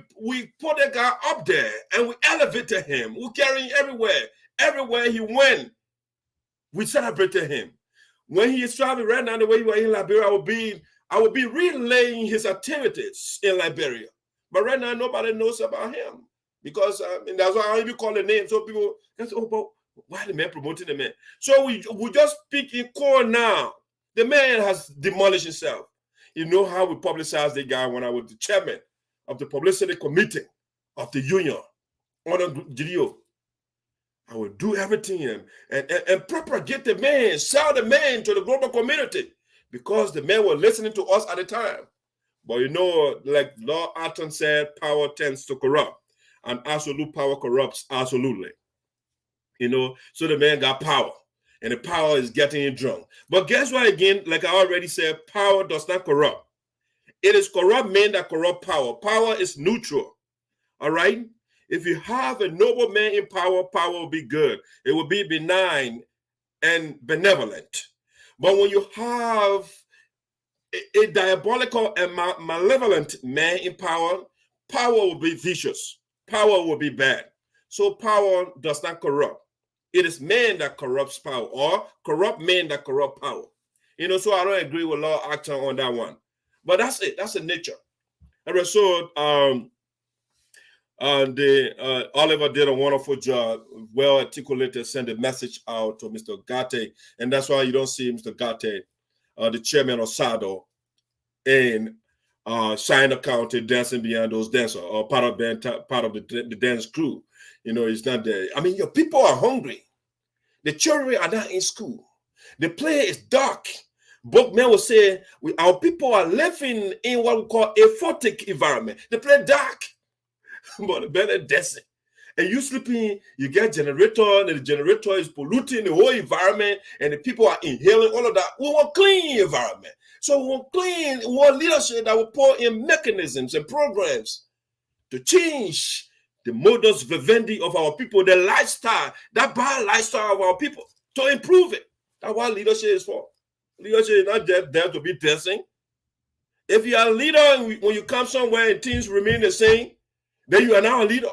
put a guy up there and we elevated him. We carried him everywhere. Everywhere he went, we celebrated him. When he is traveling right now, the way you are in Liberia, I will be relaying his activities in Liberia. But right now, nobody knows about him because that's why I don't even call the name. So people say, "Oh, but why the man promoting the man?" So we just speak in core now. The man has demolished himself. You know how we publicized the guy when I was the chairman of the publicity committee of the union on a video. I will do everything and propagate the man, sell the man to the global community because the man was listening to us at the time. But like Lord Arton said, power tends to corrupt, and absolute power corrupts absolutely. So the man got power, and the power is getting him drunk. But guess what? Again, like I already said, power does not corrupt. It is corrupt men that corrupt power. Power is neutral. All right? If you have a noble man in power, power will be good. It will be benign and benevolent. But when you have a diabolical and malevolent man in power, power will be vicious. Power will be bad. So power does not corrupt. It is man that corrupts power, or corrupt men that corrupt power. So I don't agree with Lord Acton on that one. But that's it. That's the nature. And so Oliver did a wonderful job, well articulated, send a message out to Mr. Gate. And that's why you don't see Mr. Gate, the chairman of SADO, in Sinoe County dancing behind those dancers, or part of the dance crew. He's not there. I mean, your people are hungry. The children are not in school. The play is dark. Bookman will say, our people are living in what we call a photic environment. They play dark, but the better dancing. And you sleeping, you get generator, and the generator is polluting the whole environment, and the people are inhaling all of that. We want clean environment. So we want leadership that will put in mechanisms and programs to change the modus vivendi of our people, the lifestyle, that bad lifestyle of our people, to improve it. That's what leadership is for. Leadership is not just there to be dancing. If you are a leader and when you come somewhere and things remain the same, then you are now a leader.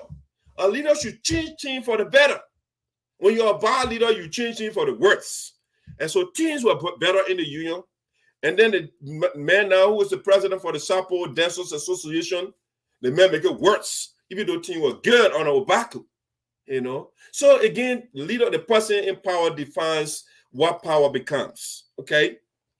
A leader should change things for the better. When you're a bad leader, you change things for the worse. And so things were better in the union. And then the man now who is the president for the Sapo Dancers Association, the man make it worse. even though things were good on our back, you know. So again, leader, the person in power defines what power becomes. Okay,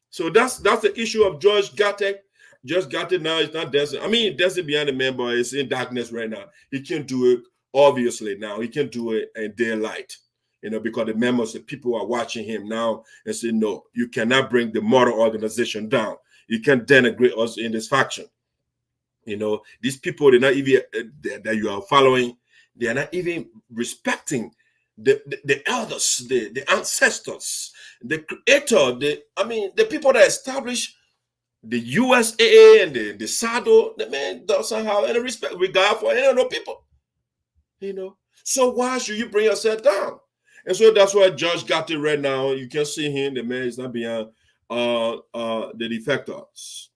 so that's the issue of Judge Gatek. Judge Gatek now is not dancing. I mean, dancing behind the man, but it's in darkness right now. He can't do it. Obviously, now he can't do it in daylight, you know, because the members, the people are watching him now and say, no, you cannot bring the model organization down. You can't denigrate us in this faction. You know, these people, they're not even that you are following. They are not even respecting the elders, the ancestors, the creator, the people that established the USAA and the SADO. The man doesn't have any respect, regard for any other people. You know, so why should you bring yourself down? And so that's why Judge got it right now. You can see him. The man is not beyond the defectors.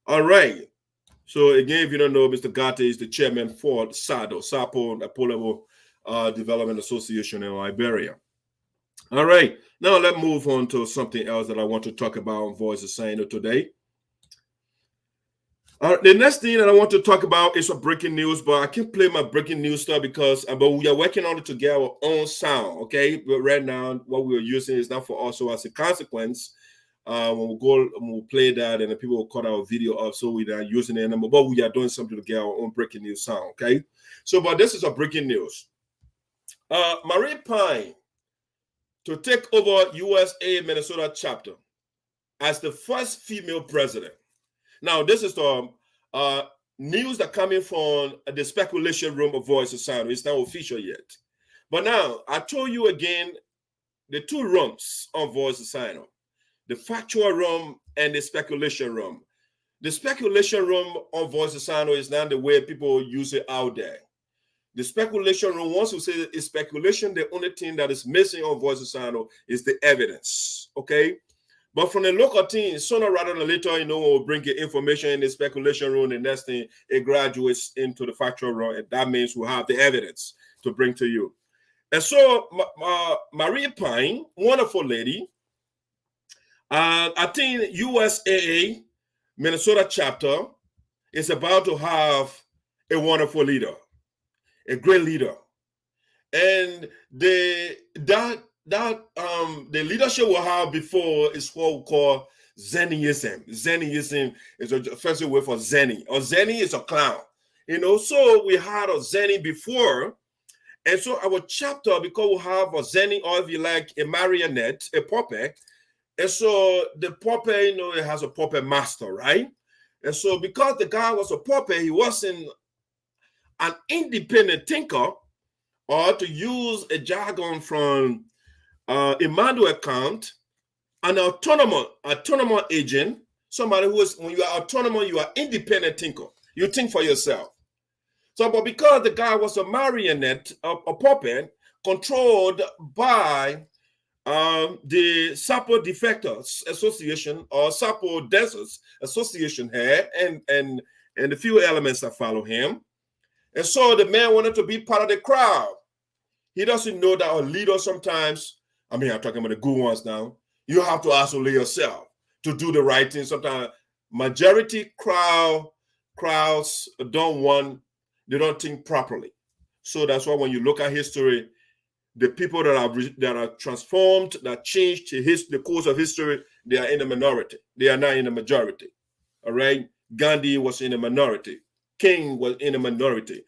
All right. So again, if you don't know, Mr. Gate is the chairman for SADO, SAPO, Apollo Development Association in Liberia. All right. Now let's move on to something else that I want to talk about on Voice of SINOE today. The next thing that I want to talk about is some breaking news, but I can't play my breaking news stuff because but we are working on it to get our own sound, okay? But right now, what we are using is not for us, so as a consequence, when we go and we'll play that and the people will cut our video up, so we're not using it anymore, but we are doing something to get our own breaking news sound, okay? So, but this is a breaking news. Marie Pyne to take over USAA Minnesota Chapter as the first female president. Now, this is the news that coming from the speculation room of Voice of SINOE. It's not official yet. But now, I told you again, the two rooms on Voice of SINOE, the factual room and the speculation room. The speculation room on Voice of SINOE is not the way people use it out there. The speculation room, once you say it's speculation, the only thing that is missing on Voice of SINOE is the evidence, okay? But from the local team, sooner rather than later, you know, we'll bring you information in the speculation room, and next thing, it graduates into the factual room, and that means we'll have the evidence to bring to you. And so, Marie Pyne, wonderful lady, I think USAA Minnesota Chapter is about to have a wonderful leader, a great leader. And the leadership we'll have before is what we call Sinoeism. Sinoeism is a fancy word for Zeni, or Zeni is a clown. You know, so we had a Zeni before, and so our chapter, because we have a Zeni, or if you like, a marionette, a puppet, and so the puppet, you know, it has a puppet master, right? And so because the guy was a puppet, he wasn't an independent thinker, or to use a jargon from Emmanuel Kant, an autonomous agent, somebody who is, when you are autonomous, you are independent thinker. You think for yourself. So, but because the guy was a marionette, a puppet, controlled by the Sapo Defectors Association or Sapo Deserts Association here, and a few elements that follow him. And so the man wanted to be part of the crowd. He doesn't know that a leader sometimes, I mean, I'm talking about the good ones now, you have to isolate yourself to do the right thing. Sometimes majority crowds they don't think properly. So that's why when you look at history, the people that are transformed, that changed the course of history, they are in the minority. They are not in the majority. All right? Gandhi was in the minority. King was in the minority.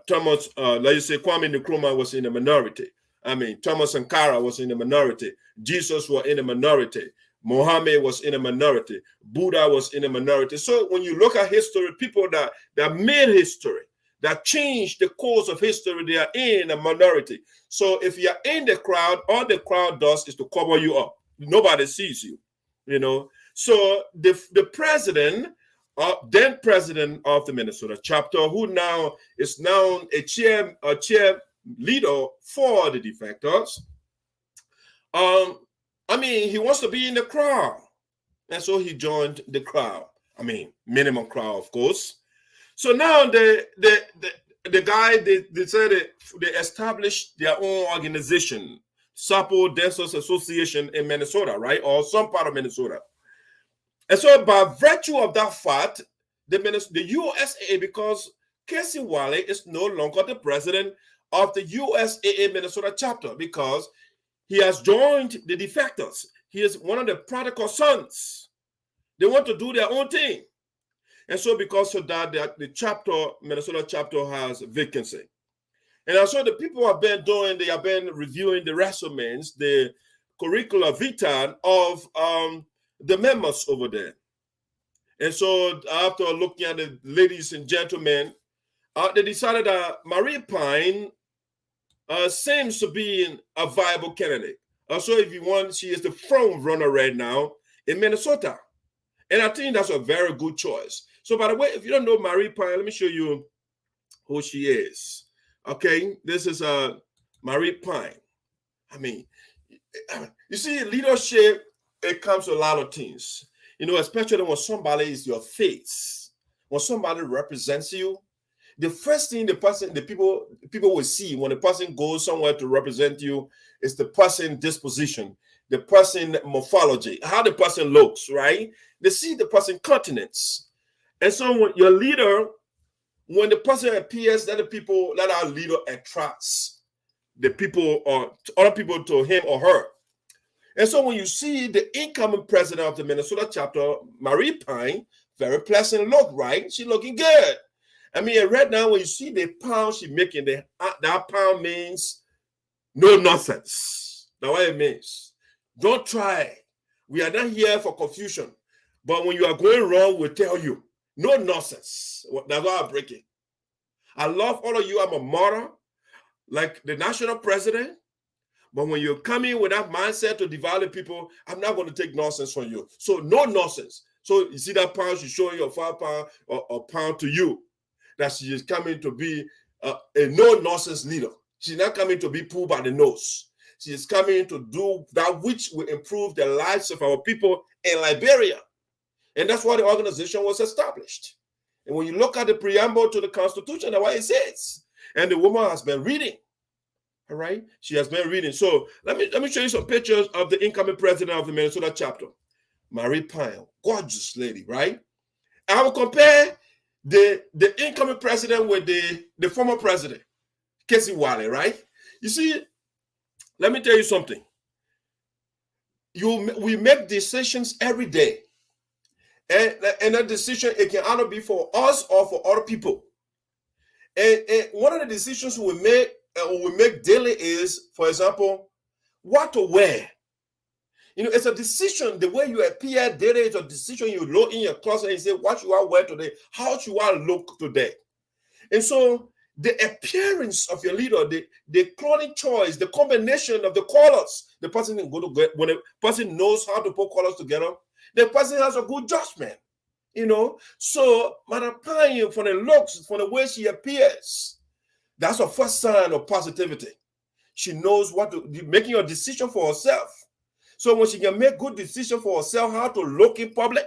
Thomas, let's say Kwame Nkrumah was in the minority. I mean, Thomas Sankara was in the minority. Jesus was in the minority. Muhammad was in a minority. Buddha was in a minority. So when you look at history, people that made history, that changed the course of history, they are in a minority. So if you're in the crowd, all the crowd does is to cover you up. Nobody sees you, you know. So the president, then president of the Minnesota chapter, who now is now a chair leader for the defectors, I mean, he wants to be in the crowd. And so he joined the crowd. I mean, minimum crowd, of course. So now the guy, they decided they established their own organization, Sapo Deserts Association in Minnesota, right? Or some part of Minnesota. And so by virtue of that fact, the USAA, because Casey Wiley is no longer the president of the USAA Minnesota chapter because he has joined the defectors. He is one of the prodigal sons. They want to do their own thing. And so because of that, the chapter, Minnesota chapter has vacancy. And so the people have been doing, they have been reviewing the resumes, the curricula vitae of the members over there. And so after looking at the ladies and gentlemen, they decided that Marie Pyne seems to be a viable candidate. So if you want, she is the front runner right now in Minnesota. And I think that's a very good choice. So by the way, if you don't know Marie Pyne, let me show you who she is. Okay, this is Marie Pyne. I mean, you see, leadership, it comes to a lot of things. You know, especially when somebody is your face, when somebody represents you, the first thing the people will see when a person goes somewhere to represent you is the person disposition, the person morphology, how the person looks, right? They see the person countenance. And so when your leader, when the person appears, that our leader attracts the people or other people to him or her. And so when you see the incoming president of the Minnesota chapter, Marie Pyne, very pleasant look, right? She looking good. I mean, right now, when you see the pound she making, that pound means no nonsense. That's what it means. Don't try. We are not here for confusion. But when you are going wrong, we'll tell you. No nonsense. That's why I break it. I love all of you. I'm a martyr, like the national president. But when you're coming with that mindset to devalue people, I'm not going to take nonsense from you. So no nonsense. So you see that pound, she's showing you a 5 pound or pound to you. That she is coming to be a no-nonsense leader. She's not coming to be pulled by the nose. She is coming to do that which will improve the lives of our people in Liberia. And that's why the organization was established. And when you look at the preamble to the Constitution, that's what it says. And the woman has been reading. All right? She has been reading. So let me show you some pictures of the incoming president of the Minnesota chapter. Marie Pyne, gorgeous lady, right? I will compare the incoming president with the former president, Casey Wiley, right? You see, let me tell you something. We make decisions every day. And that decision, it can either be for us or for other people. And one of the decisions we make daily is, for example, what to wear. You know, it's a decision. The way you appear daily is a decision. You look in your closet and say, what should I wear today? How should I look today? And so the appearance of your leader, the clothing choice, the combination of the colors, the person can go to get, when a person knows how to put colors together, the person has a good judgment. You know, so Madam Pyne, from the looks, from the way she appears, that's a first sign of positivity. She knows what to making a decision for herself. So when she can make good decision for herself, how to look in public,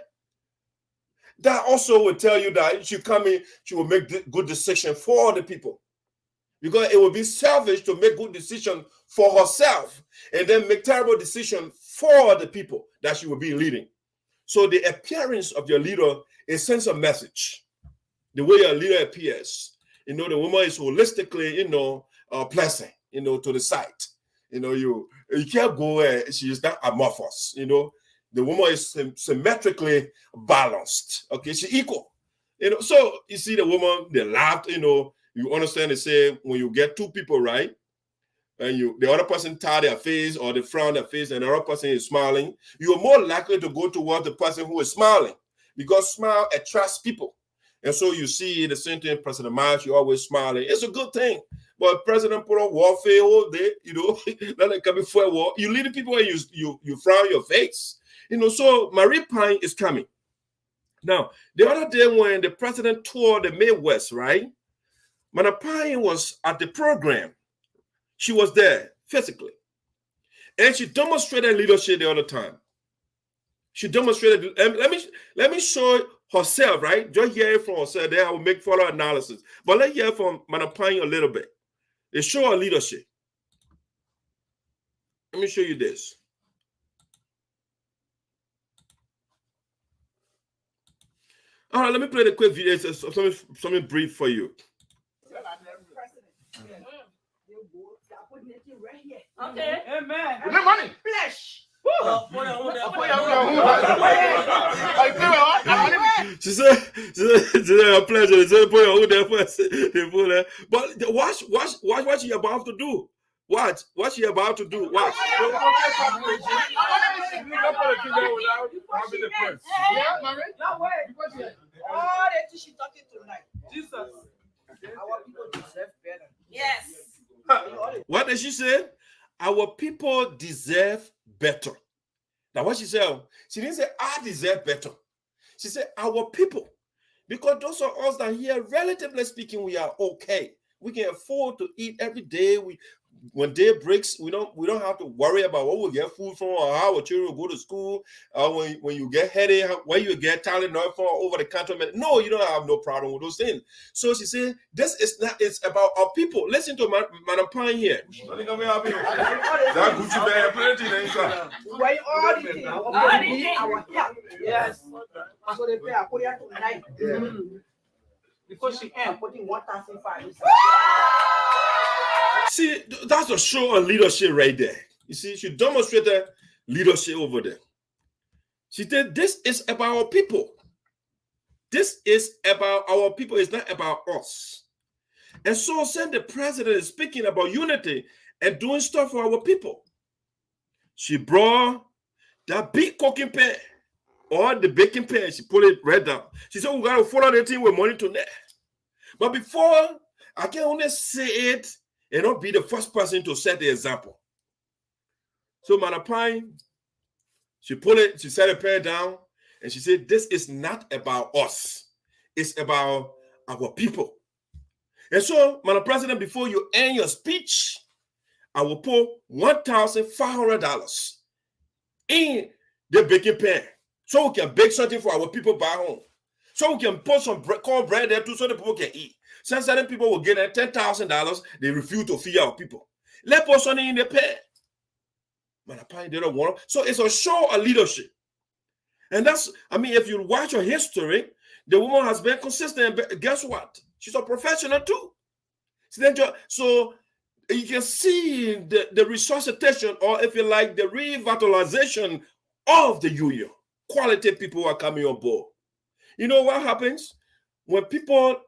that also will tell you that she come in, she will make good decision for the people. Because it will be selfish to make good decision for herself and then make terrible decision for the people that she will be leading. So the appearance of your leader, it sends a message. The way your leader appears, you know, the woman is holistically, you know, pleasant, you know, to the sight. You know, you can't go where she is not amorphous. You know, the woman is symmetrically balanced. Okay, she's equal. You know, so you see the woman, they laughed. You know, you understand. They say when you get two people right, and the other person tie their face or they frown their face, and the other person is smiling, you are more likely to go towards the person who is smiling because smile attracts people. And so you see the same thing, President March, you're always smiling. It's a good thing. But President put on warfare all day, you know, not coming for a war. You lead the people and you frown your face. You know, so Marie Pyne is coming. Now, the other day when the president toured the Midwest, right? Marie Pyne was at the program. She was there physically. And she demonstrated leadership the other time. She demonstrated, and let me show herself, right? Just hear it from herself. Then I will make further analysis. But let's hear from Marie Pyne a little bit. They show her leadership. Let me show you this. All right, let me play the quick video. It's something brief for you. Okay. Amen. With the money. Flesh. She said, a pleasure. She said, put your hood there first. But watch what she about to do. What she about to do? Watch. All that she talking tonight. Jesus. Our people deserve better. Yes. What did she say? Our people deserve better. Now, what she said, she didn't say, I deserve better. She said, our people. Because those are us that here, relatively speaking, we are okay. We can afford to eat every day. When day breaks, we don't have to worry about what we'll get food from or how our children will go to school. When you get headache, where you get Tylenol from over the counter. No, you don't have no problem with those things. So she said, this is not. It's about our people. Listen to Madam Pyne here. Yes. So they pay according to tonight. Because she ain't putting 1,500. See, that's a show of leadership right there. You see, she demonstrated leadership over there. She said, this is about our people. This is about our people. It's not about us. And so, since the president is speaking about unity and doing stuff for our people, she brought that big cooking pan or the baking pan. She put it right down. She said, we got to follow the thing with money tonight. But before, I can only say it and not be the first person to set the example. So Madam Pyne, she set a pen down, and she said, this is not about us. It's about our people. And so, Madam President, before you end your speech, I will put $1,500 in the baking pan so we can bake something for our people back home. So we can put some cornbread there too so the people can eat. Some certain people will get $10,000, they refuse to feed our people. Let's put something in the pan. Madam Pyne, they don't want to. So it's a show of leadership. And that's, if you watch her history, the woman has been consistent. But guess what? She's a professional too. So you can see the resuscitation, or if you like, the revitalization of the union. Quality people are coming on board. You know what happens? When people,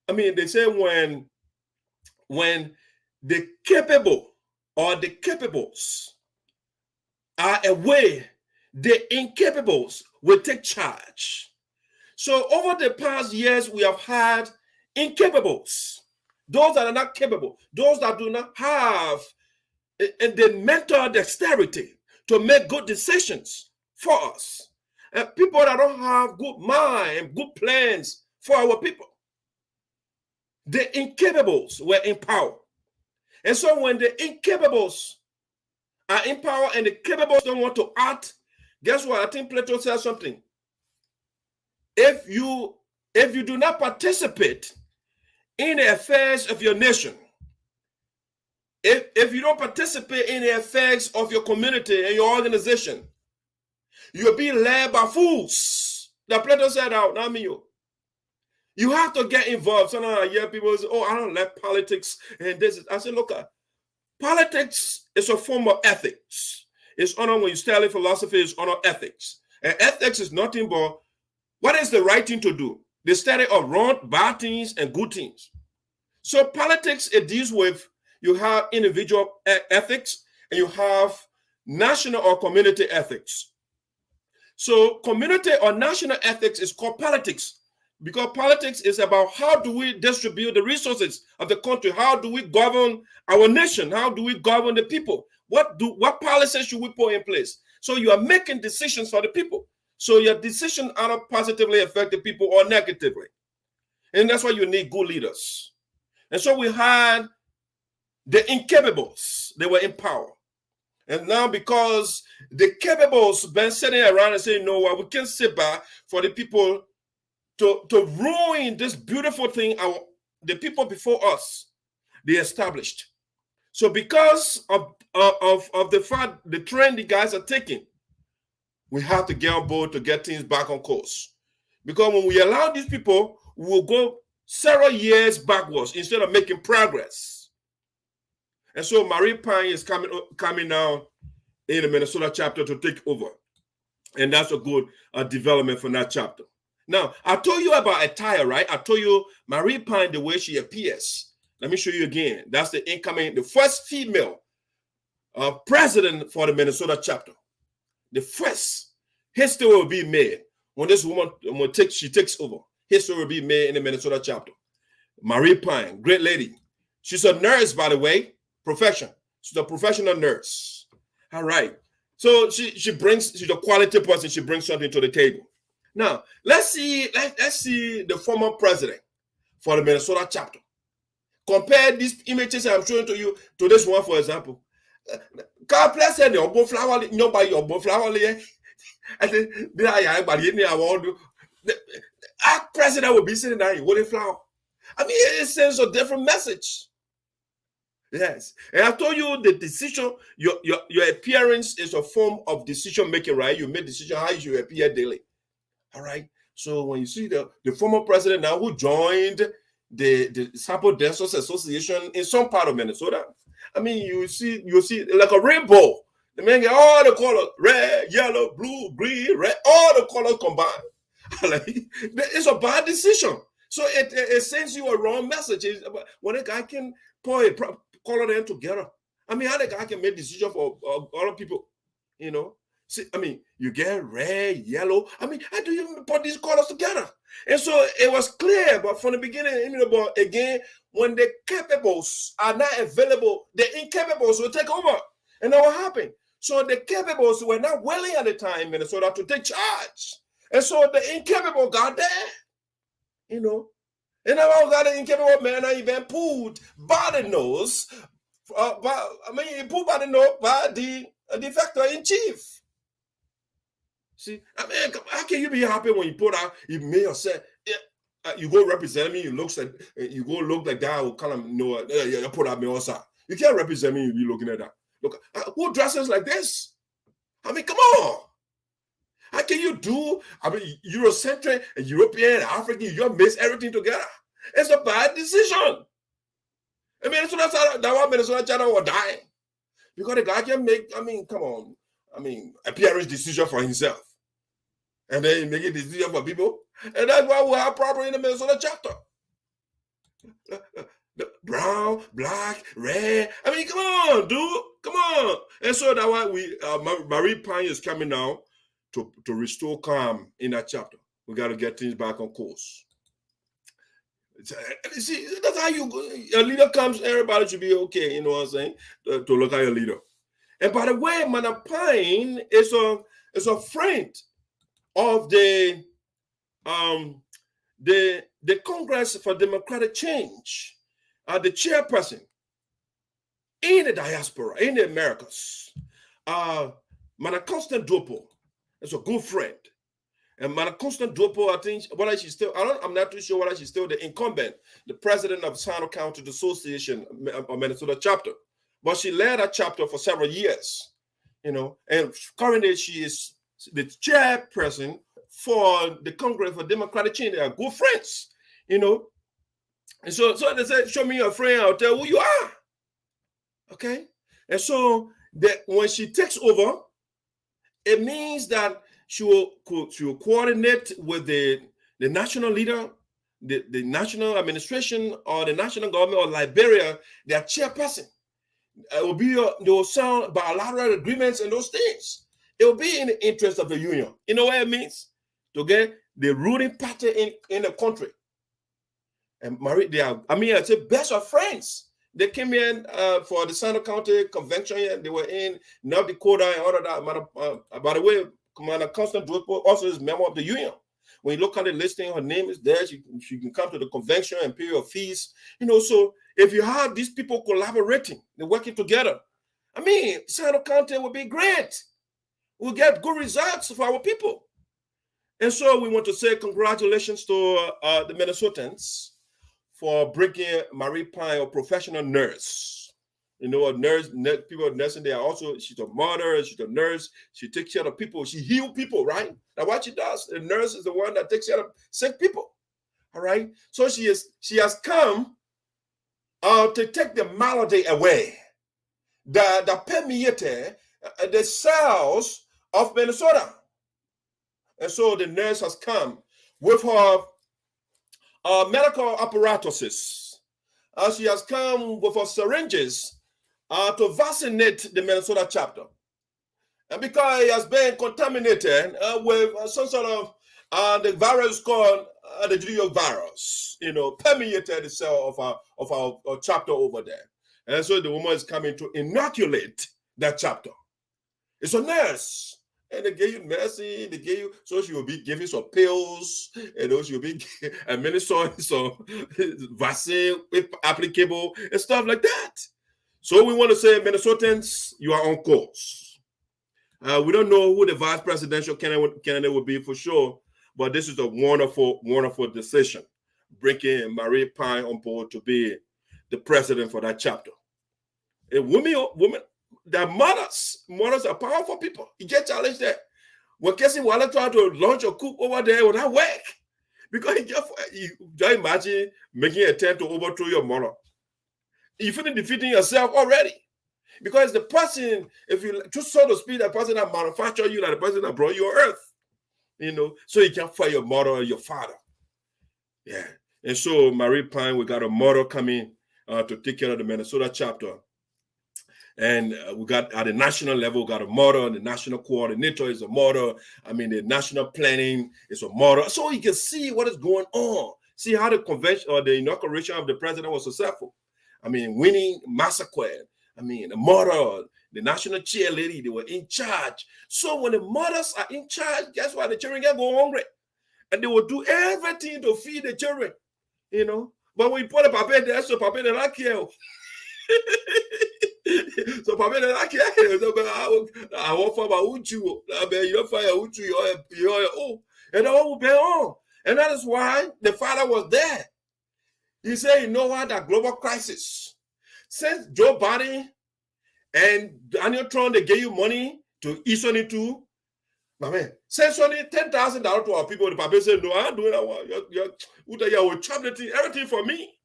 they say when the capable or the capables are away, the incapables will take charge. So over the past years, we have had incapables, those that are not capable, those that do not have the mental dexterity to make good decisions for us. And people that don't have good mind, good plans for our people. The incapables were in power. And so when the incapables are in power and the capables don't want to act, guess what? I think Plato says something. If you do not participate in the affairs of your nation, if you don't participate in the affairs of your community and your organization, you're being led by fools. That Plato said out, not me. You have to get involved. Sometimes I hear people say, I don't like politics. And this is, I say, look, politics is a form of ethics. It's honor when you study philosophy, it's honor ethics. And ethics is nothing but what is the right thing to do? The study of wrong, bad things, and good things. So politics, it deals with, you have individual ethics and you have national or community ethics. So community or national ethics is called politics, because politics is about how do we distribute the resources of the country? How do we govern our nation? How do we govern the people? What policies should we put in place? So you are making decisions for the people. So your decision either positively affect the people or negatively. And that's why you need good leaders. And so we had the incapables, they were in power. And now because the capables been sitting around and saying, no, we can't sit back for the people to ruin this beautiful thing the people before us, they established. So because of the fact, the trend the guys are taking, we have to get on board to get things back on course. Because when we allow these people, we will go several years backwards instead of making progress. And so Marie Pyne is coming now in the Minnesota chapter to take over. And that's a good development for that chapter. Now, I told you about attire, right? I told you Marie Pyne, the way she appears. Let me show you again. That's the first female president for the Minnesota chapter. The first history will be made when this woman she takes over. History will be made in the Minnesota chapter. Marie Pyne, great lady. She's a nurse, by the way, profession. She's a professional nurse. All right. So she's a quality person. She brings something to the table. Now, let's see the former president for the Minnesota chapter. Compare these images I'm showing to you to this one, for example. God bless her, nobody your flower. I said, our president will be sitting there with a flower. I mean, it sends a different message. Yes. And I told you the decision, your appearance is a form of decision making, right? You make decision how you appear daily. All right. So when you see the former president now who joined the Sample Dancers Association in some part of Minnesota, I mean, you see like a rainbow. The man get all the colors, red, yellow, blue, green, red, all the colors combined. It's a bad decision. So it sends you a wrong message. When a guy can color them together, I mean, how the guy can make decisions for other people, you know? See, I mean, you get red, yellow. I mean, how do you put these colors together? And so it was clear, but from the beginning, but again, when the capables are not available, the incapables will take over. And that will happen. So the capables were not willing at the time in Minnesota to take charge. And so the incapable got there, you know. And I got an incapable man and even pulled by the nose, pulled by the nose by the defector in chief. See, I mean, how can you be happy when you put out, you may have said, you go represent me, you look like that, will kind of know, you put out me also. You can't represent me, you be looking at that. Look, who dresses like this? I mean, come on. How can you do, I mean, Eurocentric, European, African, you mix everything together? It's a bad decision. I mean, that's why Minnesota Chapter will die. Because the guy can make, I mean, come on, I mean, appearance decision for himself. And then he make a decision for people. And that's why we have problem in the Minnesota Chapter. Brown, black, red. I mean, come on, dude. Come on. And so that's why Marie Pyne is coming now to restore calm in that chapter. We got to get things back on course. See, that's how a leader comes, everybody should be okay, you know what I'm saying, to look at your leader. And by the way, Marie Pyne is a friend of the Congress for Democratic Change, the chairperson in the diaspora, in the Americas. Madam Constant Dopo is a good friend. And Madam Constant Dopo, I think, I'm not too sure whether she's still the incumbent, the president of SINOE County Association of Minnesota Chapter. But she led that chapter for several years, you know, and currently she is the chairperson for the Congress for Democratic Change. They are good friends, you know. And so they said, show me your friend, I'll tell who you are. Okay? And so when she takes over, it means that she will coordinate with the national leader, the national administration, or the national government of Liberia, their chairperson. It will be they will sign bilateral agreements and those things. It will be in the interest of the union. You know what it means? To get the ruling party in the country. And I'd say best of friends. They came in for the SINOE County Convention, and they were in North Dakota and all of that. By the way, Commander Constant Dopo also is a member of the union. When you look at the listing, her name is there. She can come to the convention and pay your fees. You know, so if you have these people collaborating, they're working together, I mean, SINOE County will be great. We'll get good results for our people. And so we want to say congratulations to the Minnesotans for bringing Marie Pyne, a professional nurse. You know, people nursing, they are also, she's a mother, she's a nurse, she takes care of people, she heals people, right? Now what she does, the nurse is the one that takes care of sick people, all right? So she has come to take the malady away. that permeated the cells of Minnesota. And so the nurse has come with her medical apparatuses. She has come with her syringes to vaccinate the Minnesota chapter. And because it has been contaminated with some sort of the virus called the Judeo virus, permeated the cell of our chapter over there. And so the woman is coming to inoculate that chapter. It's a nurse. And they gave you medicine, they gave you, so she will be giving some pills, and she will be administering some vaccine applicable and stuff like that. So we want to say, Minnesotans, you are on course. We don't know who the vice presidential candidate will be for sure, but this is a wonderful, wonderful decision, bringing Marie Pyne on board to be the president for that chapter. And women, the mothers are powerful people. You get challenged there. When Casey Waller tried to launch a coup over there, would that work? Because you just imagine making an attempt to overthrow your mother. You finish defeating yourself already. Because the person, if you just so to speak, the person that manufactured you, like the person that brought you on earth, so you can't fight your mother or your father. Yeah. And so Marie Pyne, we got a model coming to take care of the Minnesota chapter. And we got at the national level, got a model. The national coordinator is a model. I mean, the national planning is a model. So you can see what is going on. See how the convention or the inauguration of the president was successful. I mean, winning massacre. I mean, the model, the national cheerleader, they were in charge. So when the mothers are in charge, guess what? The children can go hungry. And they will do everything to feed the children, But when you put a paper there, so paper they don't care. So paper they don't care. I won't find my Uchu. You don't find your Uchu, you're oh. And all will be on. And that is why the father was there. He said, you know what? That global crisis. Since Joe Biden and Daniel Trump, they gave you money to ESOTERIC too. My man, send only $10,000 to our people. The paper said, no, I'm doing that. You will chop everything for me.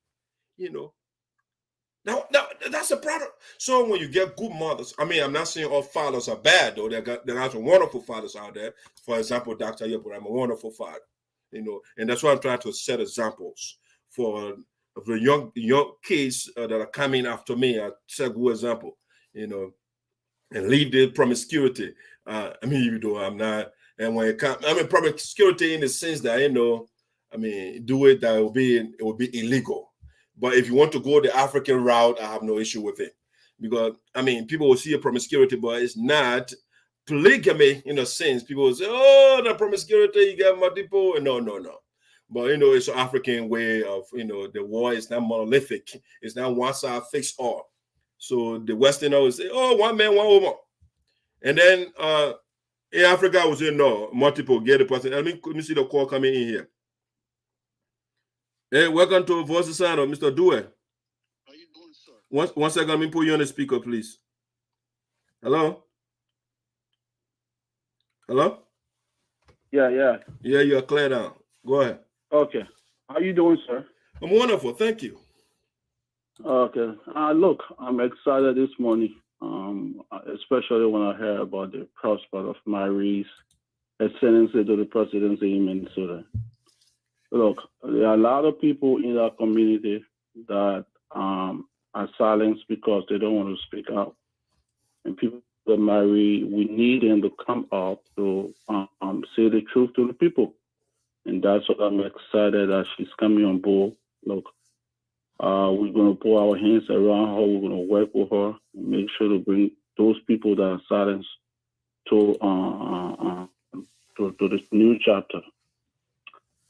Now that's a product. So when you get good mothers, I mean, I'm not saying all fathers are bad, though. There are some wonderful fathers out there. For example, Dr. Yepur, I'm a wonderful father, and that's why I'm trying to set examples for the young kids that are coming after me. I set a good example, and leave the promiscuity. I'm not, and when it comes, promiscuity in the sense that, do it, that it will be illegal. But if you want to go the African route, I have no issue with it. Because, people will see a promiscuity, but it's not polygamy in a sense. People will say, oh, the promiscuity, you get multiple. No. But, it's an African way of, the war is not monolithic. It's not one size fits all. So the Westerner will say, oh, one man, one woman. And then in Africa, I would say, no, multiple, get the person. Let me see the call coming in here. Hey, welcome to Voice of Sound, Mr. Due. How you doing, sir? One second, let me put you on the speaker, please. Hello? Hello? Yeah. Yeah, you're clear now. Go ahead. Okay. How you doing, sir? I'm wonderful. Thank you. Okay. Look, I'm excited this morning, especially when I heard about the prospect of Marie's ascendancy to the presidency in Minnesota. Look, there are a lot of people in our community that are silenced because they don't want to speak out. And people that Marie, we need them to come up to say the truth to the people. And that's what I'm excited that she's coming on board. Look, we're going to put our hands around her. We're going to work with her and make sure to bring those people that are silenced to this new chapter.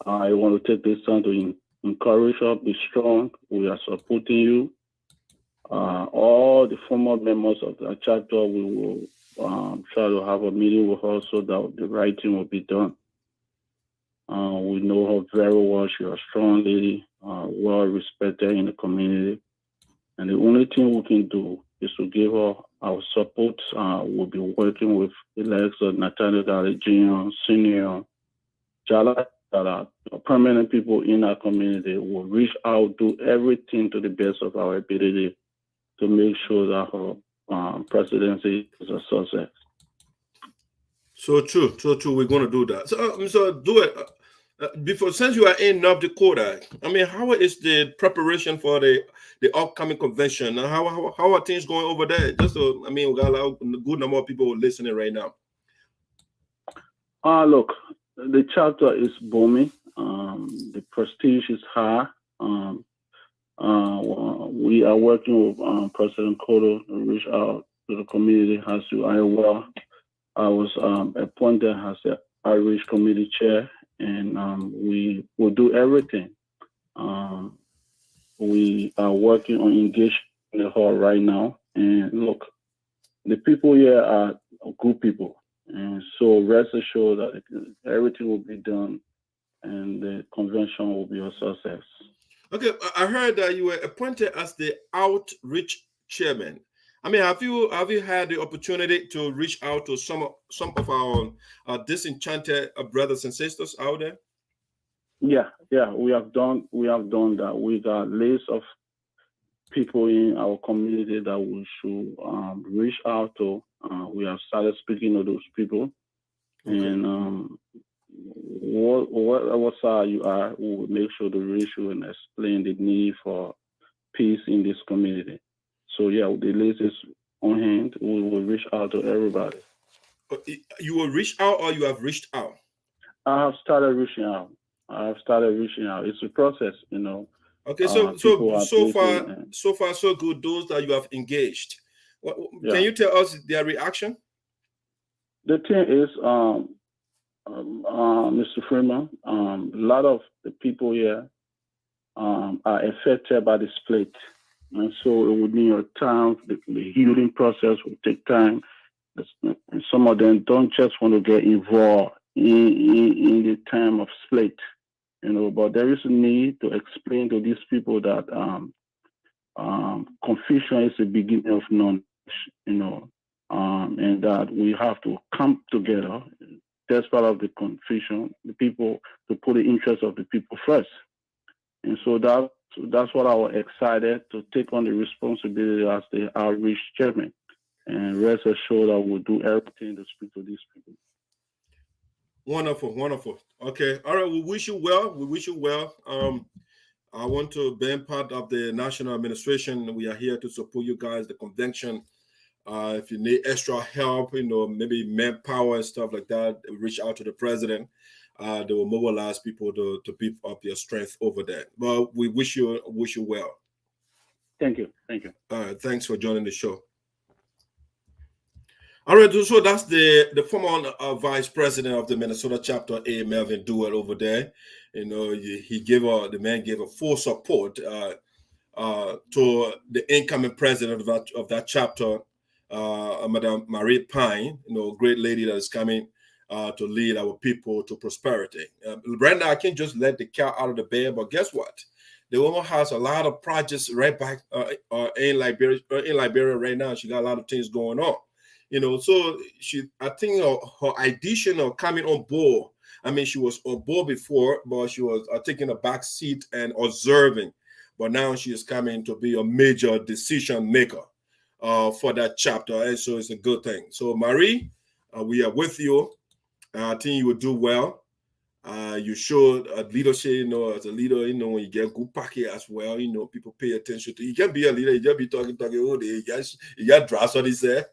I want to take this time to encourage her, be strong. We are supporting you. All the former members of the chapter, we will try to have a meeting with her so that the right thing will be done. We know her very well. She's a strong lady, well respected in the community. And the only thing we can do is to give her our support. We'll be working with Alexa, Nathaniel Daly Jr., Senior, Jala, that are permanent people in our community. Will reach out, do everything to the best of our ability to make sure that her presidency is a success. So true. We're going to do that. So do it. Before, since you are in North Dakota, I mean, how is the preparation for the upcoming convention? How are things going over there? Just so, I mean, we got a good number of people listening right now. Look, the chapter is booming. The prestige is high. We are working with President Cotto to reach out to the community. As you are aware, I was appointed as the outreach committee chair, and we will do everything. We are working on engaging in the hall right now. And look, the people here are good people. And so rest assured that everything will be done and the convention will be a success. Okay, I heard that you were appointed as the outreach chairman. I mean, have you had the opportunity to reach out to some of our disenchanted brothers and sisters out there? Yeah, we have done that. We got lists of people in our community that we should reach out to. We have started speaking to those people, okay. And what side you are, we will make sure to reach you and explain the need for peace in this community. So yeah, the list is on hand. We will reach out to everybody. You will reach out, or you have reached out? I have started reaching out. It's a process, you know. Okay, so far so good. Those that you have engaged, can you tell us their reaction? The thing is, Mr. Freeman, a lot of the people here are affected by the split. And so it would need a time. The healing process will take time. And some of them don't just want to get involved in the time of split, you know. But there is a need to explain to these people that confusion is the beginning of knowledge, you know, and that we have to come together. That's part of the confusion. The people to put the interest of the people first, and so that's what I was excited to take on the responsibility as the outreach chairman, and rest assured I will do everything to speak to these people. Wonderful. Okay, all right. We wish you well. I want to be part of the national administration. We are here to support you guys, the convention. If you need extra help, you know, maybe manpower and stuff like that, reach out to the president. They will mobilize people to beef up their strength over there. But we wish you well. Thank you. All right, thanks for joining the show. All right, so that's the former vice president of the Minnesota Chapter, A. Melvin Dewell over there. You know, the man gave a full support to the incoming president of that chapter, Madam Marie Pyne. You know, great lady that is coming to lead our people to prosperity. Right now, I can't just let the cat out of the bag, but guess what? The woman has a lot of projects right back in Liberia right now. She got a lot of things going on, you know. So I think her addition or coming on board. I mean, she was on board before, but she was taking a back seat and observing. But now she is coming to be a major decision maker for that chapter, and so it's a good thing. So Marie, we are with you. I think you will do well. You showed leadership, you know, as a leader, you know, when you get good packet as well, you know, people pay attention to you. You can't be a leader, you just be talking, oh, you got dress what he said,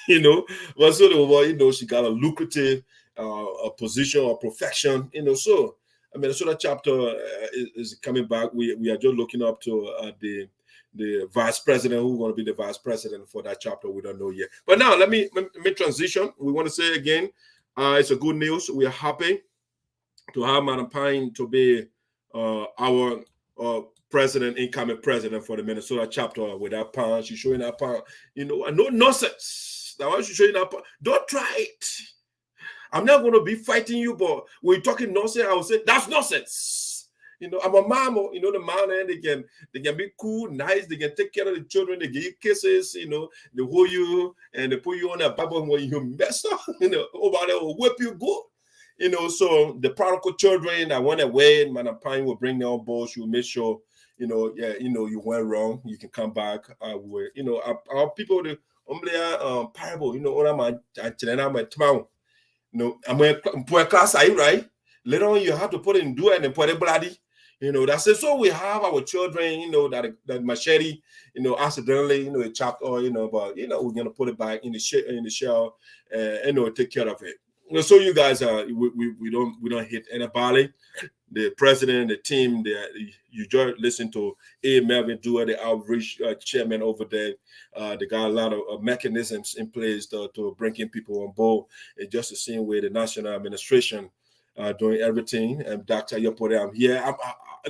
you know. But so, you know, she got a lucrative a position or profession, you know. So, I mean, so that chapter is coming back. We are just looking up to the vice president, who's going to be the vice president for that chapter. We don't know yet. But now, let me transition. We want to say again, it's a good news. We are happy to have Madam Pyne to be our president, incoming president for the Minnesota chapter with that pound. She's showing that pound, you know, and no nonsense. Now, why she's showing that pound? Don't try it. I'm not going to be fighting you, but when you're talking nonsense, I will say, that's nonsense. You know, I'm a mom, you know, the man, and they can be cool, nice, they can take care of the children, they give you kisses, you know, they hold you, and they put you on a Bible when you mess up, you know, over there will whip you good. You know, so the prodigal children that went away, and Madam Pyne will bring them on board. She will make sure, you know, yeah, you know, you went wrong, you can come back. You know, our people, parable, you know, what I'm class, right? Later on, you have to put it in do it and put it bloody. You know, that's it. So we have our children, you know, that machete, you know, accidentally, you know, it chopped or, you know, but, you know, we're going to put it back in the shell and, you know, take care of it. You know, so you guys we don't hit anybody. The president, the team, you just listen to Melvin Dewar, the outreach chairman over there. They got a lot of mechanisms in place to bring in people on board. It's just the same way the national administration doing everything. And Dr. Yapore, I'm here.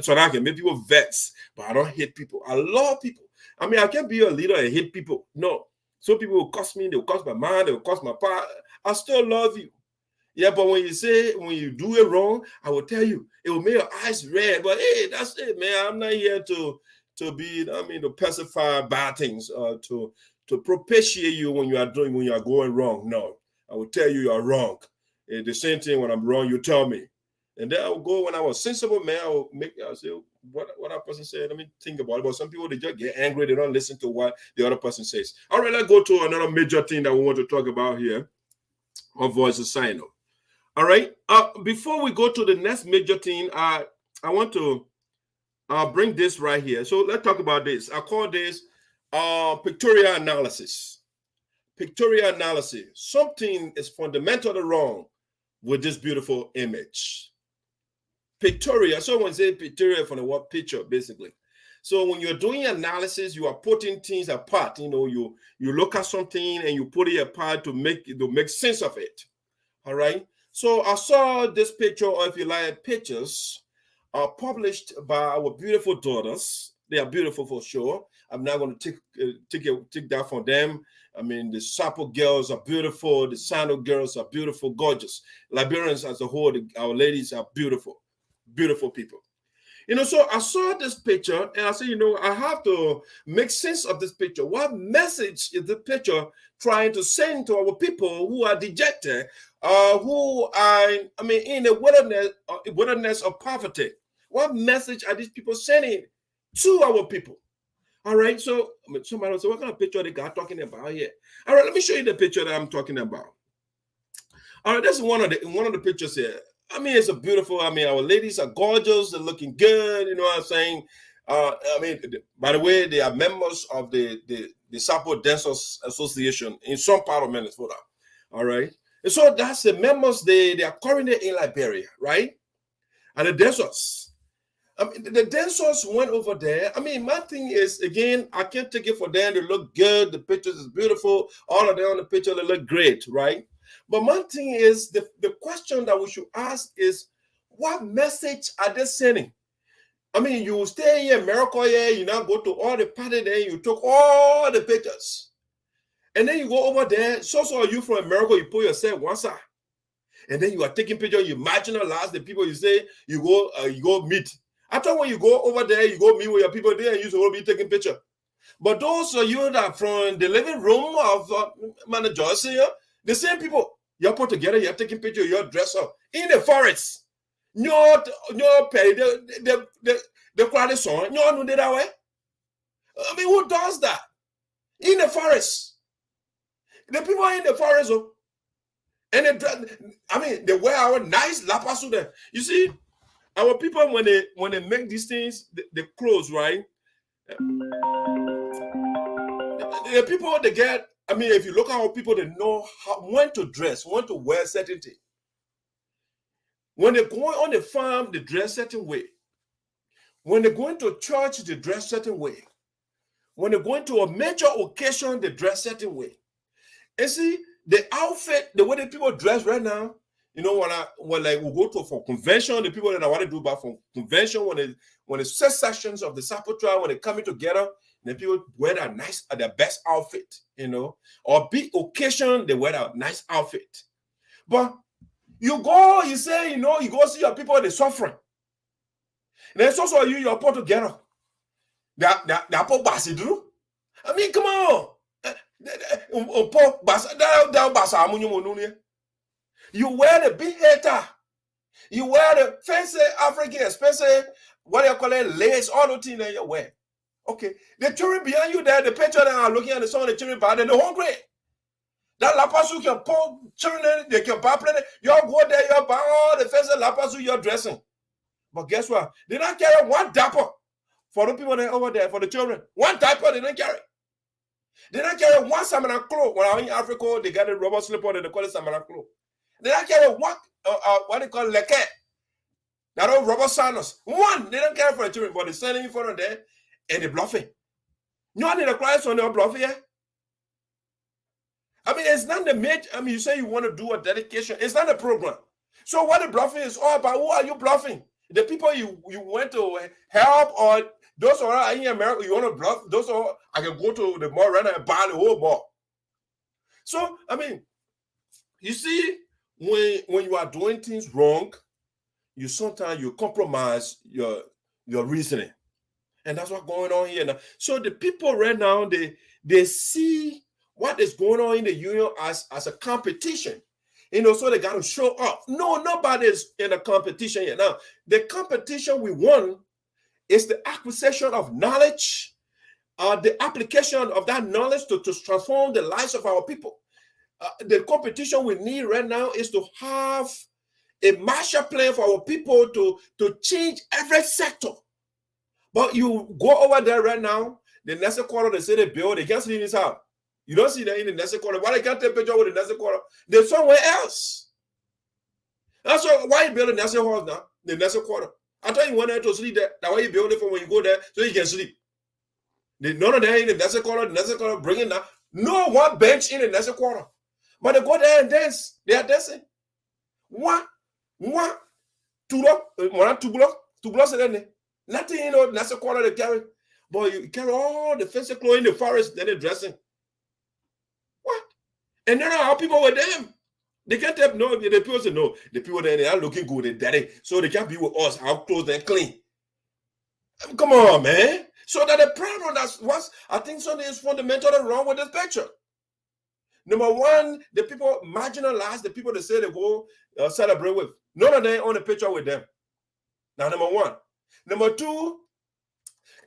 So I can make people vex, but I don't hate people. I love people. I mean, I can't be a leader and hate people. No. Some people will cost me, they will cost my mind, they will cost my power. I still love you. Yeah, but when you do it wrong, I will tell you, it will make your eyes red. But hey, that's it, man. I'm not here to pacify bad things, to propitiate you when you are going wrong. No, I will tell you are wrong. The same thing when I'm wrong, you tell me. And then I will go when I was sensible, man. I'll say what that person said. Let me think about it. But some people, they just get angry. They don't listen to what the other person says. All right, let's go to another major thing that we want to talk about here. Our voice is SINOE. All right. Before we go to the next major thing, I want to bring this right here. So let's talk about this. I call this pictorial analysis. Pictorial analysis. Something is fundamentally wrong with this beautiful image. Pictorial. So when say pictorial from the word picture, basically. So when you're doing analysis, you are putting things apart. You know, you look at something and you put it apart to make sense of it. All right. So I saw this picture, or if you like, pictures published by our beautiful daughters. They are beautiful for sure. I'm not going to take that from them. I mean, the Sapo girls are beautiful. The Sino girls are beautiful, gorgeous. Liberians as a whole, our ladies are beautiful, beautiful people. You know, so I saw this picture and I said, you know, I have to make sense of this picture. What message is the picture trying to send to our people who are dejected, who are, in the wilderness of poverty? What message are these people sending to our people? All right, so somebody will say, what kind of picture the guy talking about here? All right, let me show you the picture that I'm talking about. All right, this is one of the pictures here. I mean, it's a beautiful, our ladies are gorgeous, they're looking good, you know what I'm saying? By the way, they are members of the Sapo Dancers Association in some part of Minnesota, all right? And so that's the members, they are currently in Liberia, right? And the dancers, the dancers went over there. My thing is, again, I can't take it for them, they look good, the pictures is beautiful, all of them on the picture, they look great, right? But one thing is, the question that we should ask is, what message are they sending? You stay here in America, here, you now go to all the party there, you took all the pictures. And then you go over there, so are you from America, you put yourself one side. And then you are taking pictures, you marginalize the people you say, you go meet. After when you go over there, you go meet with your people there, and you will be taking picture. But those of you that are from the living room of managers here, the same people, you're put together, you're taking pictures, you're dressed up in the forest. You're pay the crowded song. You know that way? Who does that? In the forest. The people are in the forest, and they wear our nice lapasu there. You see, our people, when they make these things, the clothes, right? The people they get, if you look at how people, they know when to dress, when to wear certain things. When they're going on the farm, they dress certain way. When they're going to church, they dress certain way. When they're going to a major occasion, they dress certain way. And see, the outfit, the way the people dress right now, you know, when we go to for convention, the people that I want to do about for convention, when the sessions of the Sapo tribe, when they're coming together, the people wear their best outfit, you know, or big occasion, they wear a nice outfit. But you go, you say, you know, you go see your people, they're suffering. And then so you're put together. They're put basidru. Come on. You wear the big hater. You wear the fancy African, especially what you call it, lace, all the things that you wear. Okay, the children behind you there, the picture that are looking at the some of the children behind them, they're hungry. That lapasu can pour children, they can buy plenty. You go there, you buy all the first lapasu you're dressing. But guess what? They don't carry one diaper for the people that over there, for the children. One diaper they don't carry. They don't carry one samana clothes. When I'm in Africa, they got a rubber slipper, they call it samana clothes. They don't carry one, what they call leke. That old rubber sandals. One, they don't carry for the children, but they're standing in front of them and they're bluffing. You know, the clients on their bluffing here? I mean, it's not the major. I mean, you say you want to do a dedication. It's not a program. So what the bluffing is all about, who are you bluffing? The people you went to help, or those who are in America, you want to bluff, those who are, I can go to the mall right now and buy the whole mall. So, I mean, you see, when you are doing things wrong, you sometimes you compromise your reasoning. And that's what's going on here now. So the people right now, they see what is going on in the union as a competition. You know, so they got to show up. No, nobody's in a competition yet. Now, the competition we won is the acquisition of knowledge, the application of that knowledge to transform the lives of our people. The competition we need right now is to have a Marshall Plan for our people to change every sector. But you go over there right now, the next quarter they say they build, they can't see this out. You don't see that in the next quarter. Why they can't take a picture with the next quarter? They're somewhere else. That's why you build a nursing hall now, the next quarter. I thought you wanted to sleep there. That's why you build it for when you go there, so you can sleep. None of them in the next quarter, bring it now. No one bench in the next quarter. But they go there and dance. They are dancing. Two blocks, nothing in the next quarter they carry. But you carry all the fancy clothes in the forest, then they're dressing. What? And then our people with them. They can't have no, the people say no. The people there, they are looking good, they're dirty. So they can't be with us, our clothes and clean. Come on, man. So that the problem that's what I think something is fundamentally wrong with this picture. Number one, the people marginalize the people they say they go celebrate with. None of them on the picture with them. Now, number one. Number two,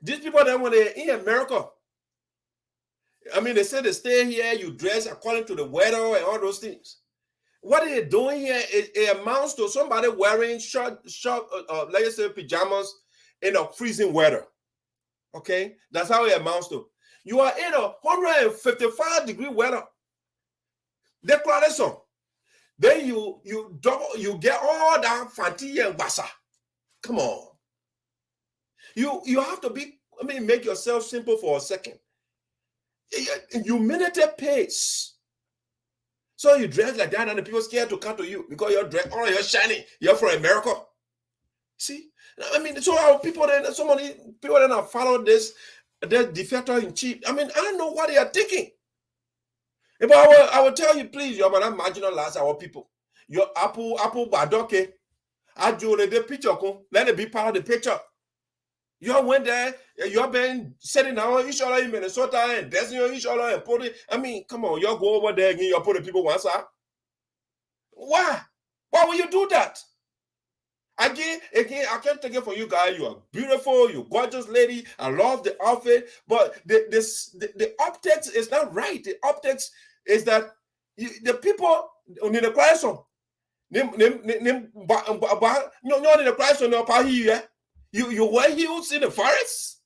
these people that when they're in America, I mean, they say they stay here, you dress according to the weather and all those things. What they're doing here, it amounts to somebody wearing short, let's say pajamas in a freezing weather. Okay, that's how it amounts to. You are in a 155-degree weather. Declaration. Then you get all that fancy and basa. Come on. You have to be. I mean, make yourself simple for a second. Humility pays. So you dress like that, and the people scared to come to you because you're dressed, oh, you're shiny. You're from America. See, I mean, so our people then, so many people that have followed this, the defector in chief. I mean, I don't know what they are thinking. But I will tell you, please, you're not marginalize our people. Your apple badoke. I do the picture. Let it be part of the picture. You went there, you've been sitting down each other in Minnesota and dancing on each other and put it. I mean, come on, you go over there and you put the people one side. Why? Why will you do that? Again, I can't take it from you guys. You are beautiful, you're gorgeous lady. I love the outfit, but the optics is not right. The optics is that the people in the classroom, you wear heels in the forest.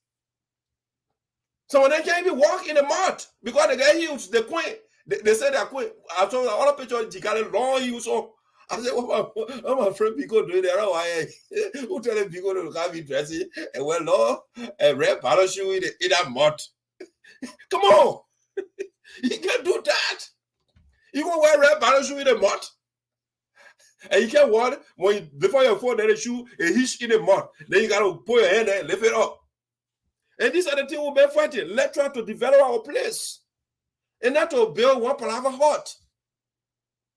So when they can't even walk in the mud because they get heels, the queen, they say they're queen. I told all the pictures, she got a long heels on. I said, what my friend people doing there? Who tell them people to have me dressing and wear long and red parachute in that mud? Come on. You can't do that. You gonna wear red parachute in the mud? And you can't walk before you fall down the shoe, a hitch in the mud. Then you gotta put your hand there and lift it up. And these are the things we've been fighting. Let's try to develop our place. And not to build one palava hut.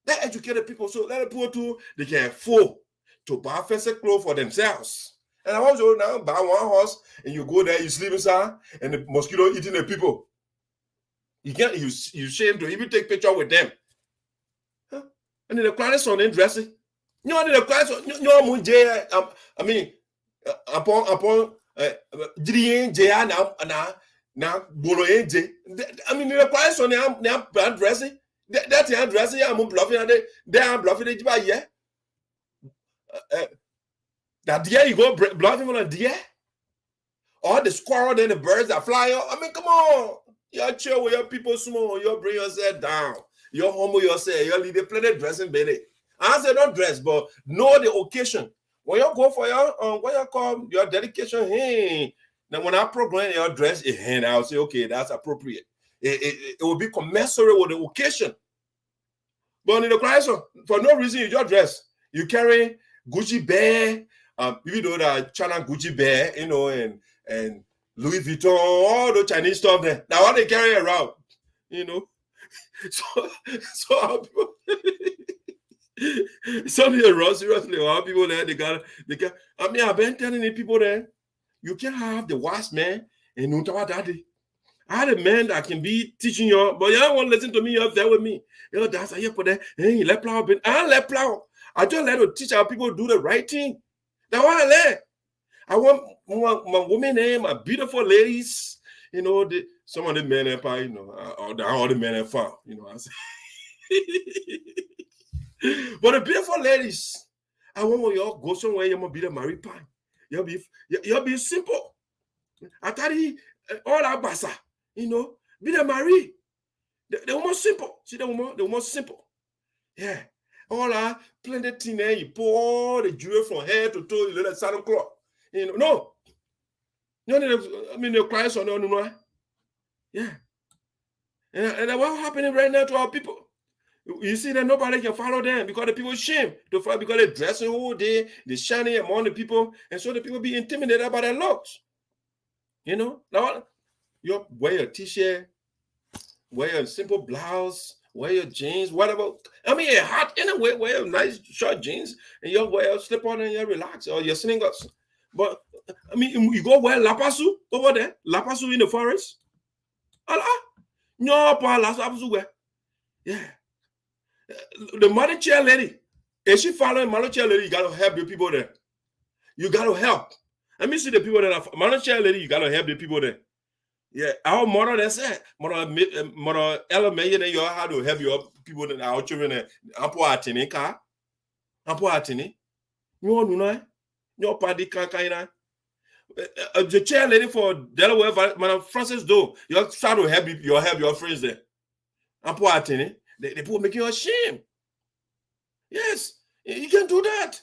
Let educated people, so let the poor too, they can afford to buy fancy clothes for themselves. And I want you now buy one horse and you go there, you sleep inside, and the mosquito eating the people. You can't, you shame to even take picture with them. Huh? And then the clients on them dressing. You know, the clients, I mean, upon Now, Bolo AJ. I mean, the price on the dressing. That's the dressing. I'm bluffing. They are bluffing it by yeah. That deer you go bluffing on a deer. Or the squirrel, then the birds that fly up. I mean, come on. You're chill with your people small. You bring yourself down. You're humble yourself. You're leading planet dressing belly. I say don't dress, but know the occasion. When you go for your what you call your dedication, hey. Now, when I program your dress, I'll say, okay, that's appropriate. It will be commensurate with the occasion. But in the Christ, for no reason, you just dress. You carry Gucci bear, even though that China Gucci bear, you know, and Louis Vuitton, all the Chinese stuff there. Now, what they carry around, you know. So something around seriously. How people there, they got. I mean, I've been telling the people there. You can't have the wise man and Nutawa Daddy. I had a man that can be teaching you, but you don't want to listen to me. You're there with me. You know, that's how you put that. Hey, let plow. I let plow. I just let to teach our people do the right thing. That's what I let. I want my women and my beautiful ladies. You know, some of the men are, you know, all the men are found. You know what I'm saying? But the beautiful ladies, I want when y'all go somewhere, you must be the married Pyne. You'll be simple. I tell you, all that basa, you know, be the Marie. They were more simple. See, they were more simple. Yeah. All that plenty thing there, you pour all the jewelry from head to toe, you let Santa Claus. You know, no. I mean, the Christ on no. Yeah. And what's happening right now to our people? You see that nobody can follow them because the people shame to follow because they're dressing all day, they're shining among the people, and so the people be intimidated by their looks. You know, now you wear your t-shirt, wear your simple blouse, wear your jeans, whatever. I mean, you're hot anyway, wear nice short jeans, and you wear a slip on and you relax, or your sneakers. But I mean, you go wear lapasu over there, lapasu in the forest. Allah, no, lapasu wear. Yeah. The mother chair lady, if she following mother chair lady, you gotta help the people there. You gotta help. Let me see the people that are mother chair lady. You gotta help the people there. Yeah, our mother that said, mother Ella Mayer, you have to help your people that our children. Ampo atini ka, ampo atini. You want to know? Your party can't. The chair lady for Delaware, Madam Francis Doe, you start to help your friends there. Ampo atini. The people make you ashamed. Yes, you can do that.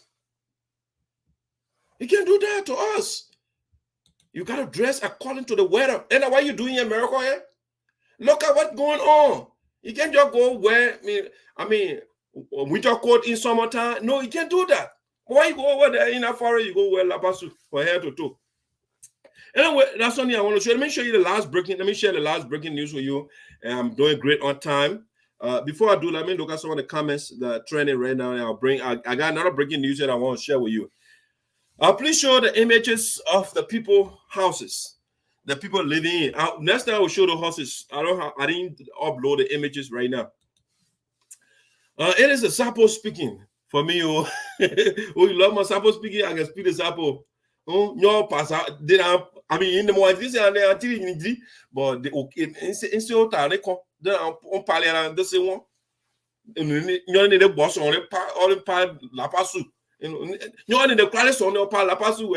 You can do that to us. You got to dress according to the weather. And what you doing in America here? Look at what's going on. You can't just go wear, winter coat in summertime. No, you can't do that. Why you go over there in a forest, you go wear lapasu from head to toe. Anyway, that's something I want to show. Let me share the last breaking news with you. I'm doing great on time. Before I do, let me look at some of the comments that are trending right now. I got another breaking news that I want to share with you. Please show the images of the people houses, the people living in. Next time I will show the houses. I didn't upload the images right now. It is a Sapo speaking for me. Oh, you love my Sapo speaking? I can speak the Sapo. I mean, in the morning, this is but it's your time. On parle de ce one. Nous ne boss on le pas la pasu. Nous on the quality on le pas la pasu.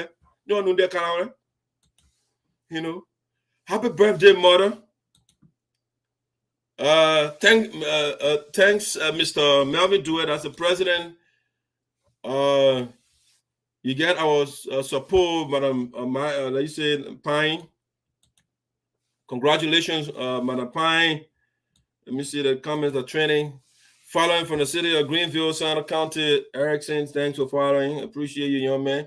Nous on the canal. You know. Happy birthday, mother. Thanks, Mr. Melvin Dewey as the president. You get our support, Madam. Like you said, Pyne. Congratulations, Madam Pyne. Let me see the comments are trending. Following from the city of Greenville, Santa County, Erickson. Thanks for following. Appreciate you, young man.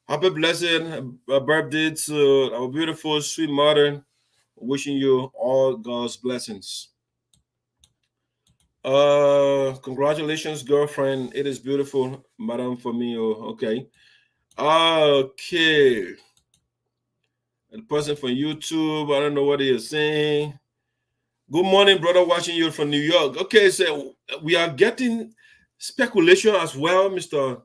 Happy blessed birthday to our beautiful, sweet mother. Wishing you all God's blessings. Congratulations, girlfriend. It is beautiful, Madam Famio. Okay. Okay. The person from YouTube, I don't know what he is saying. Good morning, brother, watching you from New York. Okay, so we are getting speculation as well. Mr.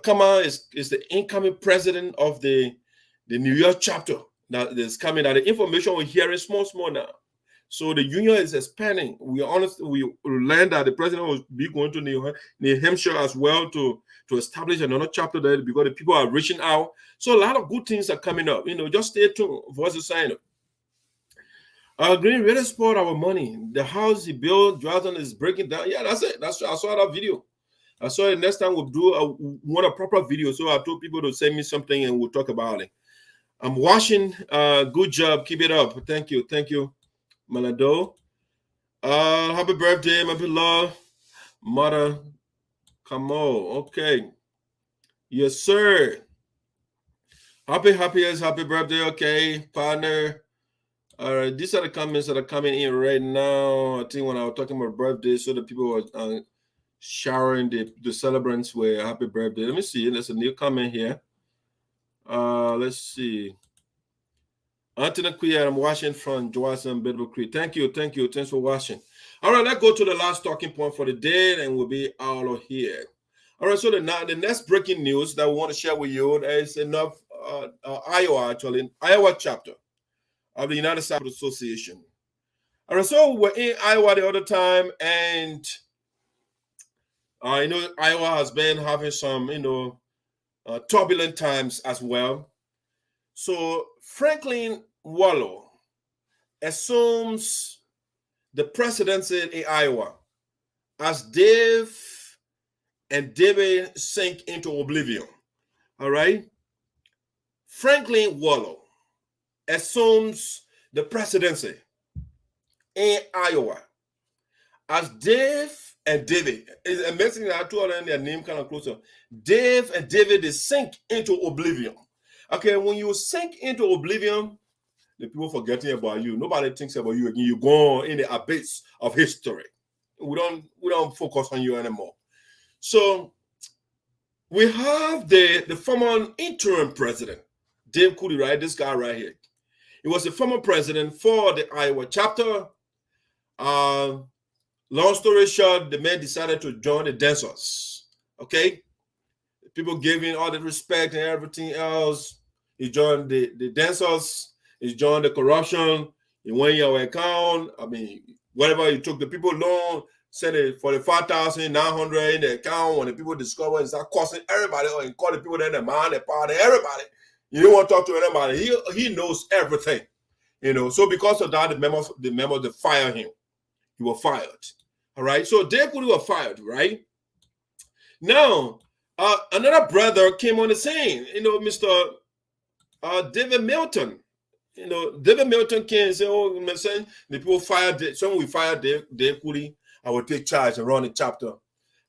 Kama is the incoming president of the the New York chapter that is coming out. The information we're hearing small now. So the union is expanding. We learned that the president will be going to New Hampshire as well to establish another chapter there because the people are reaching out. So a lot of good things are coming up. Just stay tuned. Voice of SINOE. Green really spoiled our money. The house he built, Jonathan is breaking down. Yeah, that's it. I saw that video. I saw it. Next time we'll do a proper video. So I told people to send me something and we'll talk about it. I'm watching. Good job. Keep it up. Thank you. Malado. Happy birthday, my beloved mother. Come on. Okay. Yes, sir. Happy birthday. Okay, partner. All right. These are the comments that are coming in right now. I think when I was talking about birthday, so the people were showering the celebrants with happy birthday. Let me see. There's a new comment here. Let's see. Anthony Queer, I'm watching from Johnson Bible Creek. Thank you. Thanks for watching. All right, let's go to the last talking point for the day, and we'll be out of here. All right, so the next breaking news that we want to share with you is enough Iowa chapter of the United States Association. All right, so we're in Iowa the other time, and Iowa has been having some turbulent times as well. So Franklin Wolo assumes the presidency in Iowa as Dave and David sink into oblivion. All right. Franklin Wolo assumes the presidency in Iowa as Dave and David. It's amazing that I told them their name kind of closer. Dave and David, they sink into oblivion. Okay, when you sink into oblivion, the people forgetting about you. Nobody thinks about you again. You go in the abyss of history. We don't focus on you anymore. So we have the former interim president, Dave Kulee, right? This guy right here. He was the former president for the Iowa chapter. Long story short, the man decided to join the dancers. Okay, people gave him all the respect and everything else. He joined the dancers. He joined the corruption. He went in your account. I mean, whatever he took the people loan, sent it for the 5,900 in the account. When the people discover and start costing everybody, or he call the people in the man, the party, everybody. You don't want to talk to anybody. He knows everything, So because of that, the members they fired him. He was fired. All right. So Dave Kulee was fired, right? Now, another brother came on the scene. Mr. David Milton. David Milton came and said, "Oh, the people fired. So we fired Dave Kulee. I will take charge and run the chapter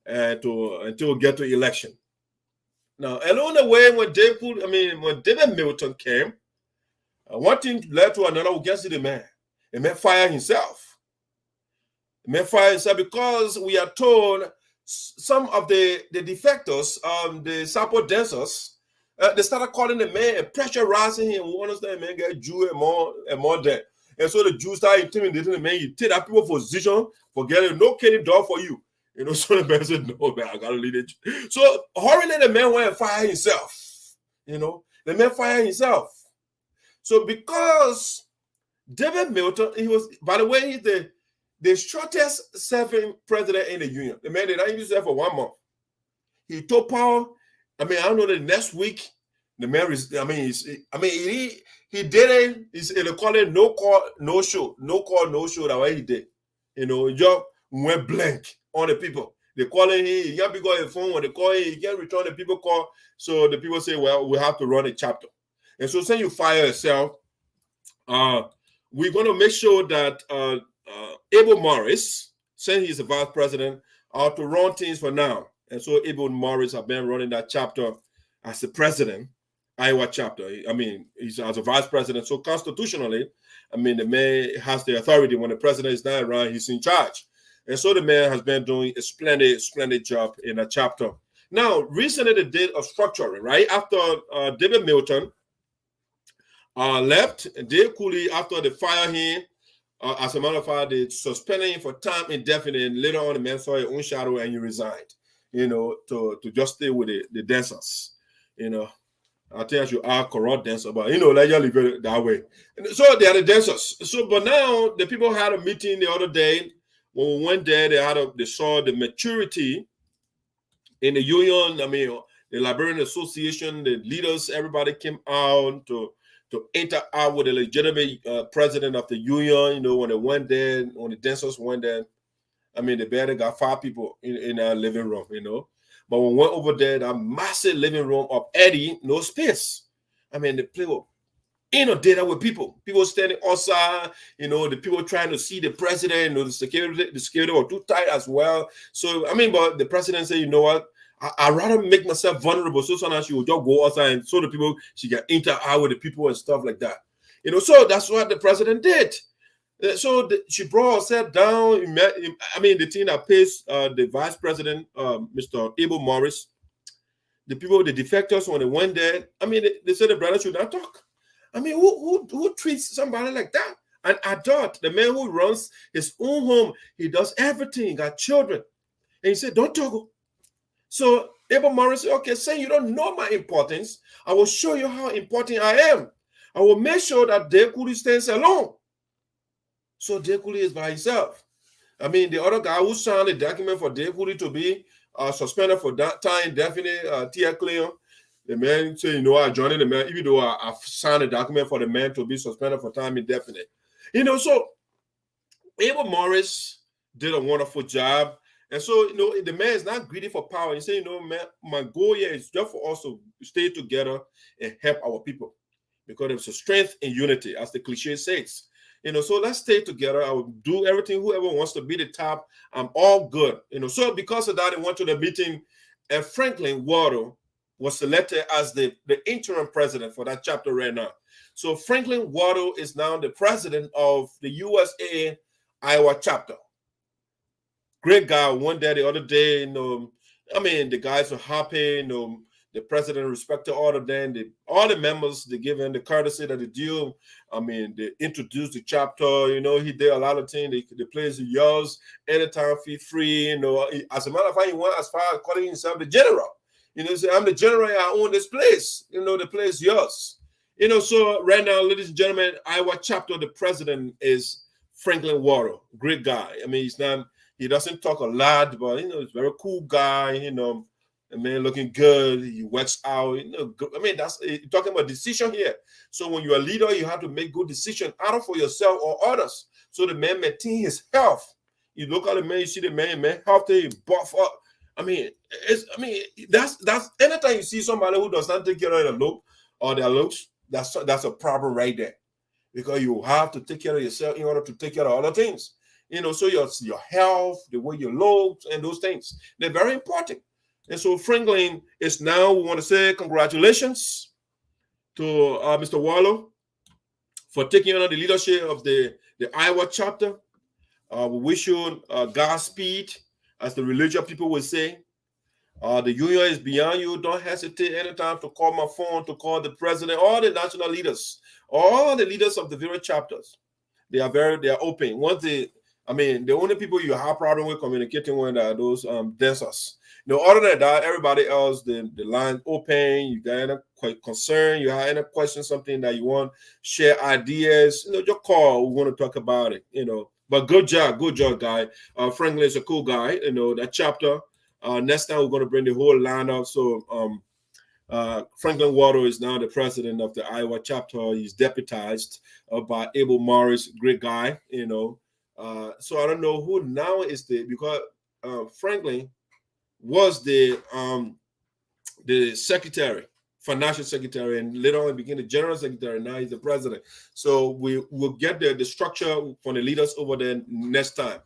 until we get to election." Now, along the way, when David Milton came, one thing led to another. We can see the man. The man fired himself. The man fired himself because we are told some of the defectors, the support dancers, they started calling the man and pressurizing him. We understand, man, get Jew and more there. And so the Jews started intimidating the man. You take that people position, forget it, no kidding door for you. So the man said, "No, man, I gotta lead it." So hurriedly the man went and fired himself. The man fired himself. So because David Milton, he was, by the way, he's the shortest serving president in the union. The man did not even serve for 1 month. He took power. I don't know, the next week, the man is, he did it. They call it no call, no show. No call, no show. That way he did. He just went blank on the people. They calling him, he can't pick up the phone. When they call him, he can't return the people call. So the people say, well, we have to run a chapter. And so saying you fire yourself, we're going to make sure that Abel Morris, saying he's the vice president, to run things for now. And so Abel Morris have been running that chapter as the president, Iowa chapter. He's as a vice president. So constitutionally, the man has the authority. When the president is not around, he's in charge. And so the man has been doing a splendid job in that chapter. Now, recently they did a structuring, right? After David Milton left, Dave Kulee, after they fired him, as a matter of fact, they suspended him for time indefinite. And later on, the man saw his own shadow and he resigned, to just stay with the dancers, I think I should add corrupt dancer, but let you leave it that way. And so they are the dancers. So, but now the people had a meeting the other day. When we went there, they saw the maturity in the union. I mean, the Liberian Association, the leaders, everybody came out to interact with the legitimate president of the union. When they went there, when the dancers went there, I mean, they barely got 5 people in our living room, But when we went over there, that massive living room of Eddie, no space. I mean, the people inundated with people standing outside, the people trying to see the president, the security were too tight as well. So, I mean, but the president said, you know what? I'd rather make myself vulnerable so sometimes she will just go outside and so the people, she can interact with the people and stuff like that. So that's what the president did. So she brought herself down. The thing that pays the vice president, Mr. Abel Morris, the people, the defectors, when they went there, I mean, they said the brother should not talk. I mean, who treats somebody like that? An adult, the man who runs his own home, he does everything, he got children. And he said, don't talk. So Abel Morris said, okay, saying you don't know my importance, I will show you how important I am. I will make sure that Dave Kulee stands alone. So Dave Kulee is by himself. I mean, the other guy who signed the document for Dave Kulee to be suspended for that time indefinite, Tia Cleon, the man said, I joined the man, even though I've signed a document for the man to be suspended for time indefinite. So Abel Morris did a wonderful job. And so, the man is not greedy for power. He said, man, my goal here is just for us to stay together and help our people. Because there's a strength in unity, as the cliche says. So let's stay together. I will do everything. Whoever wants to be the top, I'm all good. So because of that, they went to the meeting, and Franklin Wolo was selected as the interim president for that chapter right now. So Franklin Wolo is now the president of the USAA Iowa chapter. Great guy. One day, the other day, the guys were happy. The president respected all of them. All the members, they give him the courtesy that they do. I mean, they introduced the chapter. He did a lot of things. The place is yours. Anytime, feel free. As a matter of fact, he went as far as calling himself the general. Say, I'm the general. I own this place. The place is yours. So right now, ladies and gentlemen, Iowa chapter, the president is Franklin Wolo. Great guy. I mean, he doesn't talk a lot, but he's a very cool guy. The man looking good, he works out. I mean, that's talking about decision here. So when you're a leader, you have to make good decisions either for yourself or others. So the man maintain his health. You look at the man, you see the man healthy, buff up. That's anytime you see somebody who does not take care of their looks, that's a problem right there. Because you have to take care of yourself in order to take care of other things. So your health, the way you look, and those things, they're very important. And so Franklin is now, we want to say congratulations to Mr. Wolo for taking on the leadership of the Iowa chapter. We wish you Godspeed, as the religious people would say. The union is beyond you. Don't hesitate anytime to call my phone, to call the president, all the national leaders, all the leaders of the various chapters. They are open. The only people you have problem with communicating with are those dancers. Other than that, everybody else, the line open. You got any concern, you have any question, something that you want, share ideas, just call. We want to talk about it, But good job, guy. Franklin is a cool guy, that chapter. Next time we're going to bring the whole lineup. So Franklin Wolo is now the president of the Iowa chapter. He's deputized by Abel Morris, great guy, So I don't know who now is because Franklin was the secretary, financial secretary, and later on became the general secretary. Now he's the president. So we will get the structure from the leaders over there next time.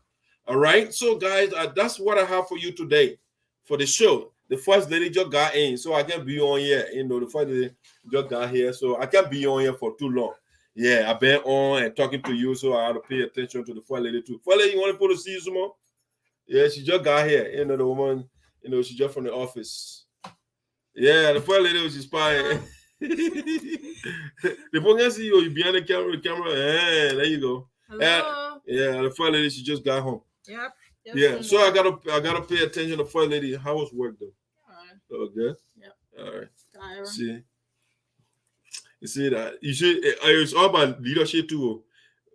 All right. So guys, that's what I have for you today for the show. The first lady just got in, so I can't be on here. The first lady just got here, so I can't be on here for too long. Yeah, I've been on and talking to you, so I have to pay attention to the first lady too. First lady, you want to put a see you some more? Yeah, she just got here. The woman. She's just from the office. Yeah, the first lady was spying. The person see you behind the camera. Yeah, there you go. Hello. Yeah, the first lady, she just got home. Yep. Yeah, so I gotta pay attention to first lady. How was work though? All right. Oh, good. Yep. All right. Tiring. See, You see that? You should. It's all about leadership too.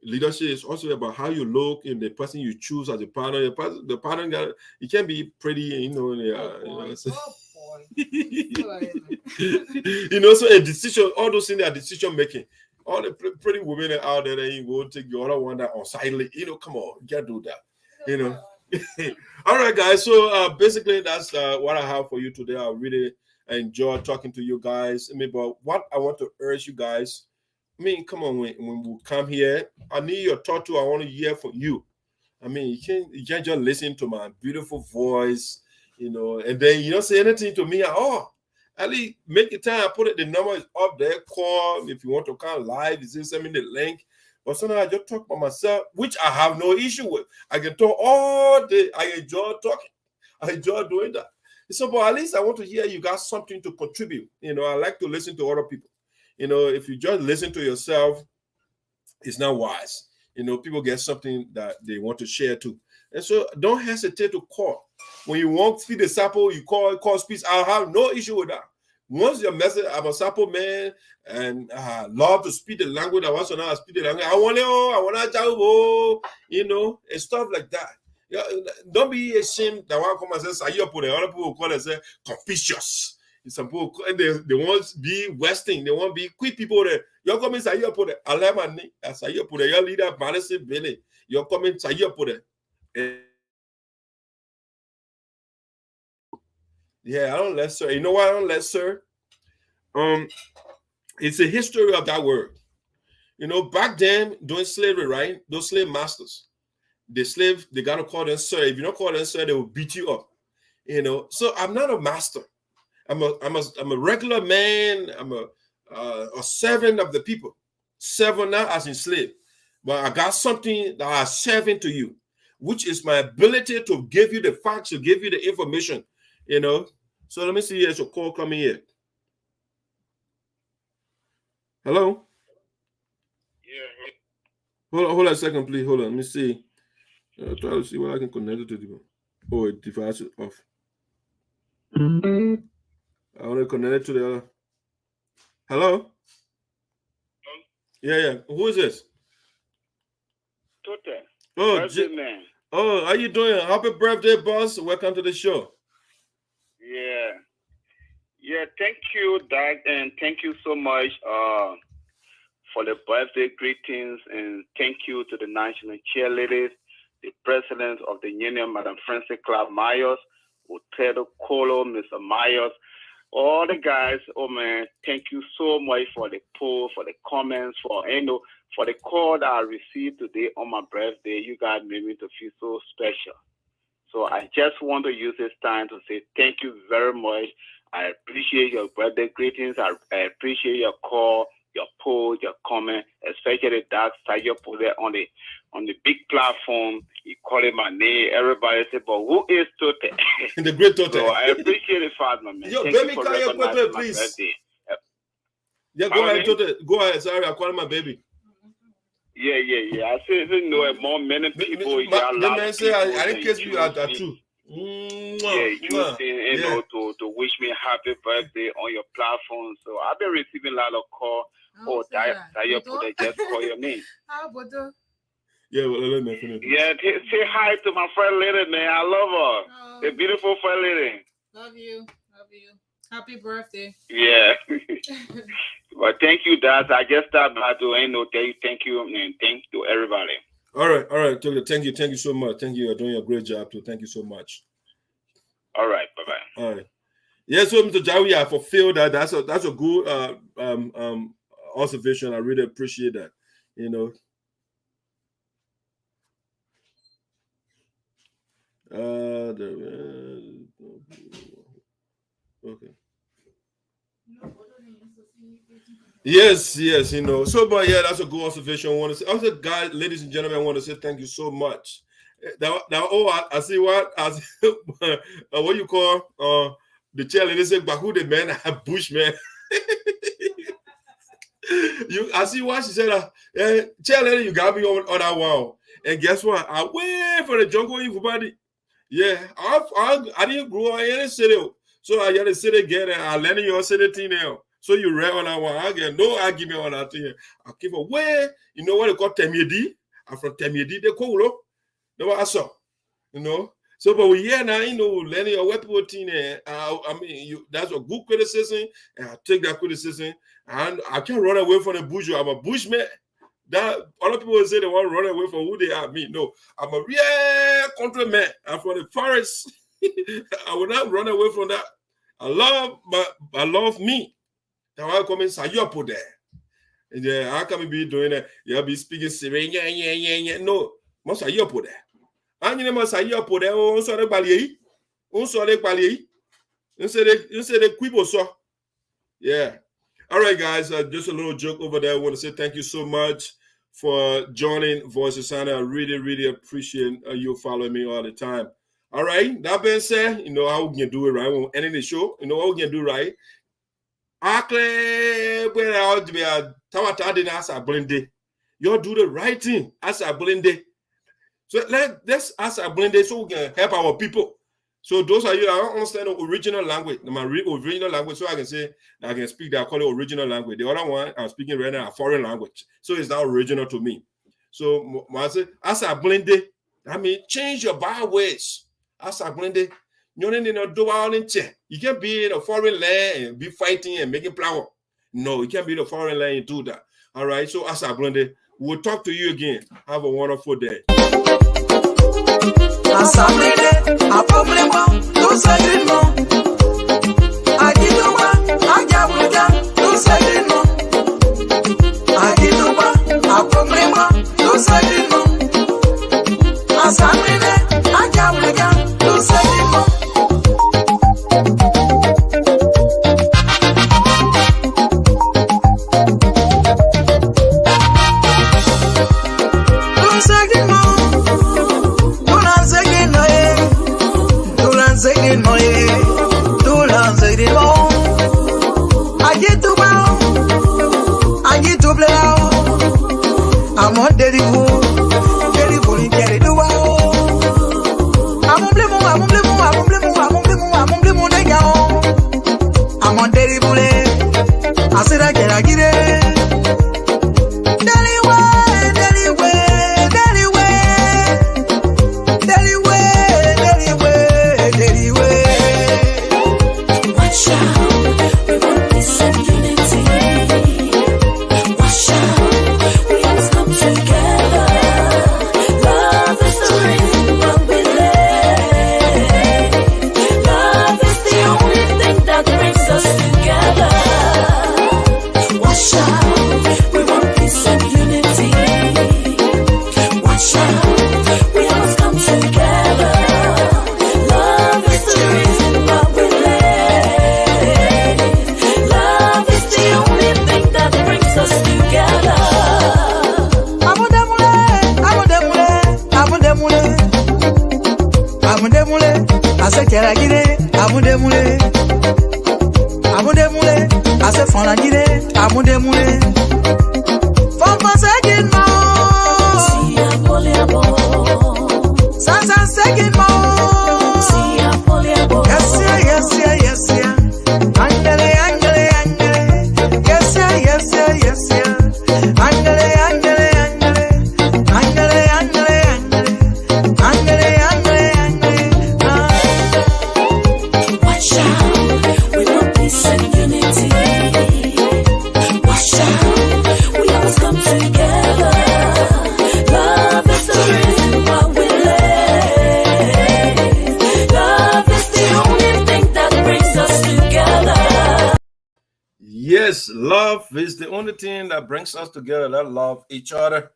Leadership is also about how you look and the person you choose as a partner. The partner got it can be pretty, you know. You know, so a decision, all those things are decision making. All the pretty women out there, you go take your other one that on silently. You know, come on, you can't do that. You know. All right, guys. So basically, that's what I have for you today. I really enjoy talking to you guys. I mean, but what I want to urge you guys. I mean, come on, when we come here, I need your thought too. I want to hear from you. I mean, you can't just listen to my beautiful voice, you know, and then you don't say anything to me at all. At least make the time. Put it. The number is up there. Call if you want to come live. You send me the link. But sometimes I just talk by myself, which I have no issue with. I can talk all day. I enjoy talking. I enjoy doing that. So, but at least I want to hear you got something to contribute. You know, I like to listen to other people. You know, if you just listen to yourself, it's not wise. You know, people get something that they want to share too. And so don't hesitate to call. When you want to feed a sample, you call speech. I'll have no issue with that. Once your message, I'm a sample man and I love to speak the language. I want to know how to speak the language. I want to, you know, and stuff like that. Yeah, don't be ashamed that one come and say, other people will call and say, Confucius. Some people they want to be Western, they want to be quick people there. You're coming to say, put it. Alemani, as I put it, your leader, Madison Billy. You're coming to say, put it. Yeah, I don't let sir. You know why I don't let sir? It's a history of that word. You know, back then during slavery, right? Those slave masters, the slave, they gotta call them sir. If you don't call them sir, they will beat you up. You know, so I'm not a master. I'm a regular man. I'm a servant of the people. Servant not as in slave, but I got something that I'm serving to you, which is my ability to give you the facts, to give you the information. You know. So let me see. There's a call coming here. Hello. Yeah. Hold on a second, please. Hold on. Let me see. Try to see what I can connect it to. Oh, the device is off. I want to connect it to the other. Hello? Yeah. Who is this? Tote. Oh, man. Oh, how you doing? Happy birthday, boss. Welcome to the show. Yeah, thank you, Doug, and thank you so much for the birthday greetings, and thank you to the national cheerleaders, the president of the union, Madam Francis Clark Myers, Otero Colo, Mr. Myers, all the guys. Oh man, thank you so much for the poll, for the comments, for the call that I received today on my birthday. You guys made me to feel so special. So I just want to use this time to say thank you very much. I appreciate your birthday greetings. I appreciate your call, your poll, your comment, especially that you put it on the big platform. You call it my name. Everybody say, but who is Tote? The great Tote. So I appreciate it, Father, man. Yo, thank baby, you for can you recognizing my please? birthday. Yeah, go ahead, Tote. Go ahead. Sorry, I call my baby. Yeah. I say, you know, more many people. The man say, I didn't kiss you at two. Yeah, you know, to wish me happy birthday on your platform. So I've been receiving a lot of calls. Just call your name. Yeah, well, let me finish. Yeah, say hi to my friend lady, man. I love her. Oh, The beautiful friend lady. Love you. Happy birthday. Yeah. Well, thank you, Dad. I just stopped by to thank you, and thank you to everybody. All right, thank you so much. Thank you. You're doing a great job too. Thank you so much. All right, bye-bye. All right. Yeah, so Mr. Jawi, I fulfilled that. That's a good observation. I really appreciate that. You know. Okay. Yes, you know. So, but yeah, that's a good observation. I want to say, also, guys, ladies and gentlemen, I want to say thank you so much. Now, I see what what you call the cheerleader say, but who the man? A bushman. I see what she said. Cheerleader, you got me on that wall. And guess what? I went for the jungle everybody. Yeah, I didn't grow up in any city, so I had to sit again and I learned your city thing now. So you read on that one. I get no argument on that thing. I give away. You know what they call Temiedi? I'm from Temiedi. They call Wolo. They were also, you know. So, but we hear now, you know, learning your weapon thing. I mean, that's a good criticism, and I take that criticism, and I can't run away from the bush. I'm a bushman. That other people say they want to run away from who they are. Me, no, I'm a real countryman. I'm from the forest. I will not run away from that. I love me. That's why I come in Sayopo there. And yeah, how can we be doing that? You'll be speaking Syrian, yeah. No, must Sayopo there. And you must Sayopo there. On sorry, Bali. On sorry, Bali. Instead of Quibo, so yeah. All right, guys. Just a little joke over there. I want to say thank you so much for joining Voices. I really appreciate you following me all the time. All right. That being said, you know how we can do it right. When ending the show, you know what we can do right. You do the right thing as a blended. So let's ask a blended so we can help our people. So those are you that don't understand the original language, my original language, so I can say I can speak that I call it original language. The other one I'm speaking right now a foreign language, so it's not original to me. So as I blend it, I mean change your byways. As I blend it, you can't be in a foreign land and be fighting and making flour. No, you can't be in a foreign land and do that. All right. So as I blend it, we'll talk to you again. Have a wonderful day. Yes, love is the only thing that brings us together. Let's love each other.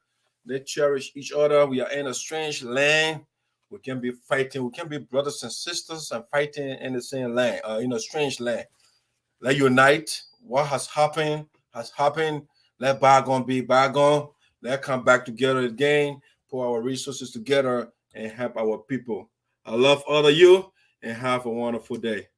Let's cherish each other. We are in a strange land. We can be fighting. We can be brothers and sisters and fighting in the same land, in a strange land. Let's unite. What has happened has happened. Let bygone be bygone. Let's come back together again, put our resources together, and help our people. I love all of you, and have a wonderful day.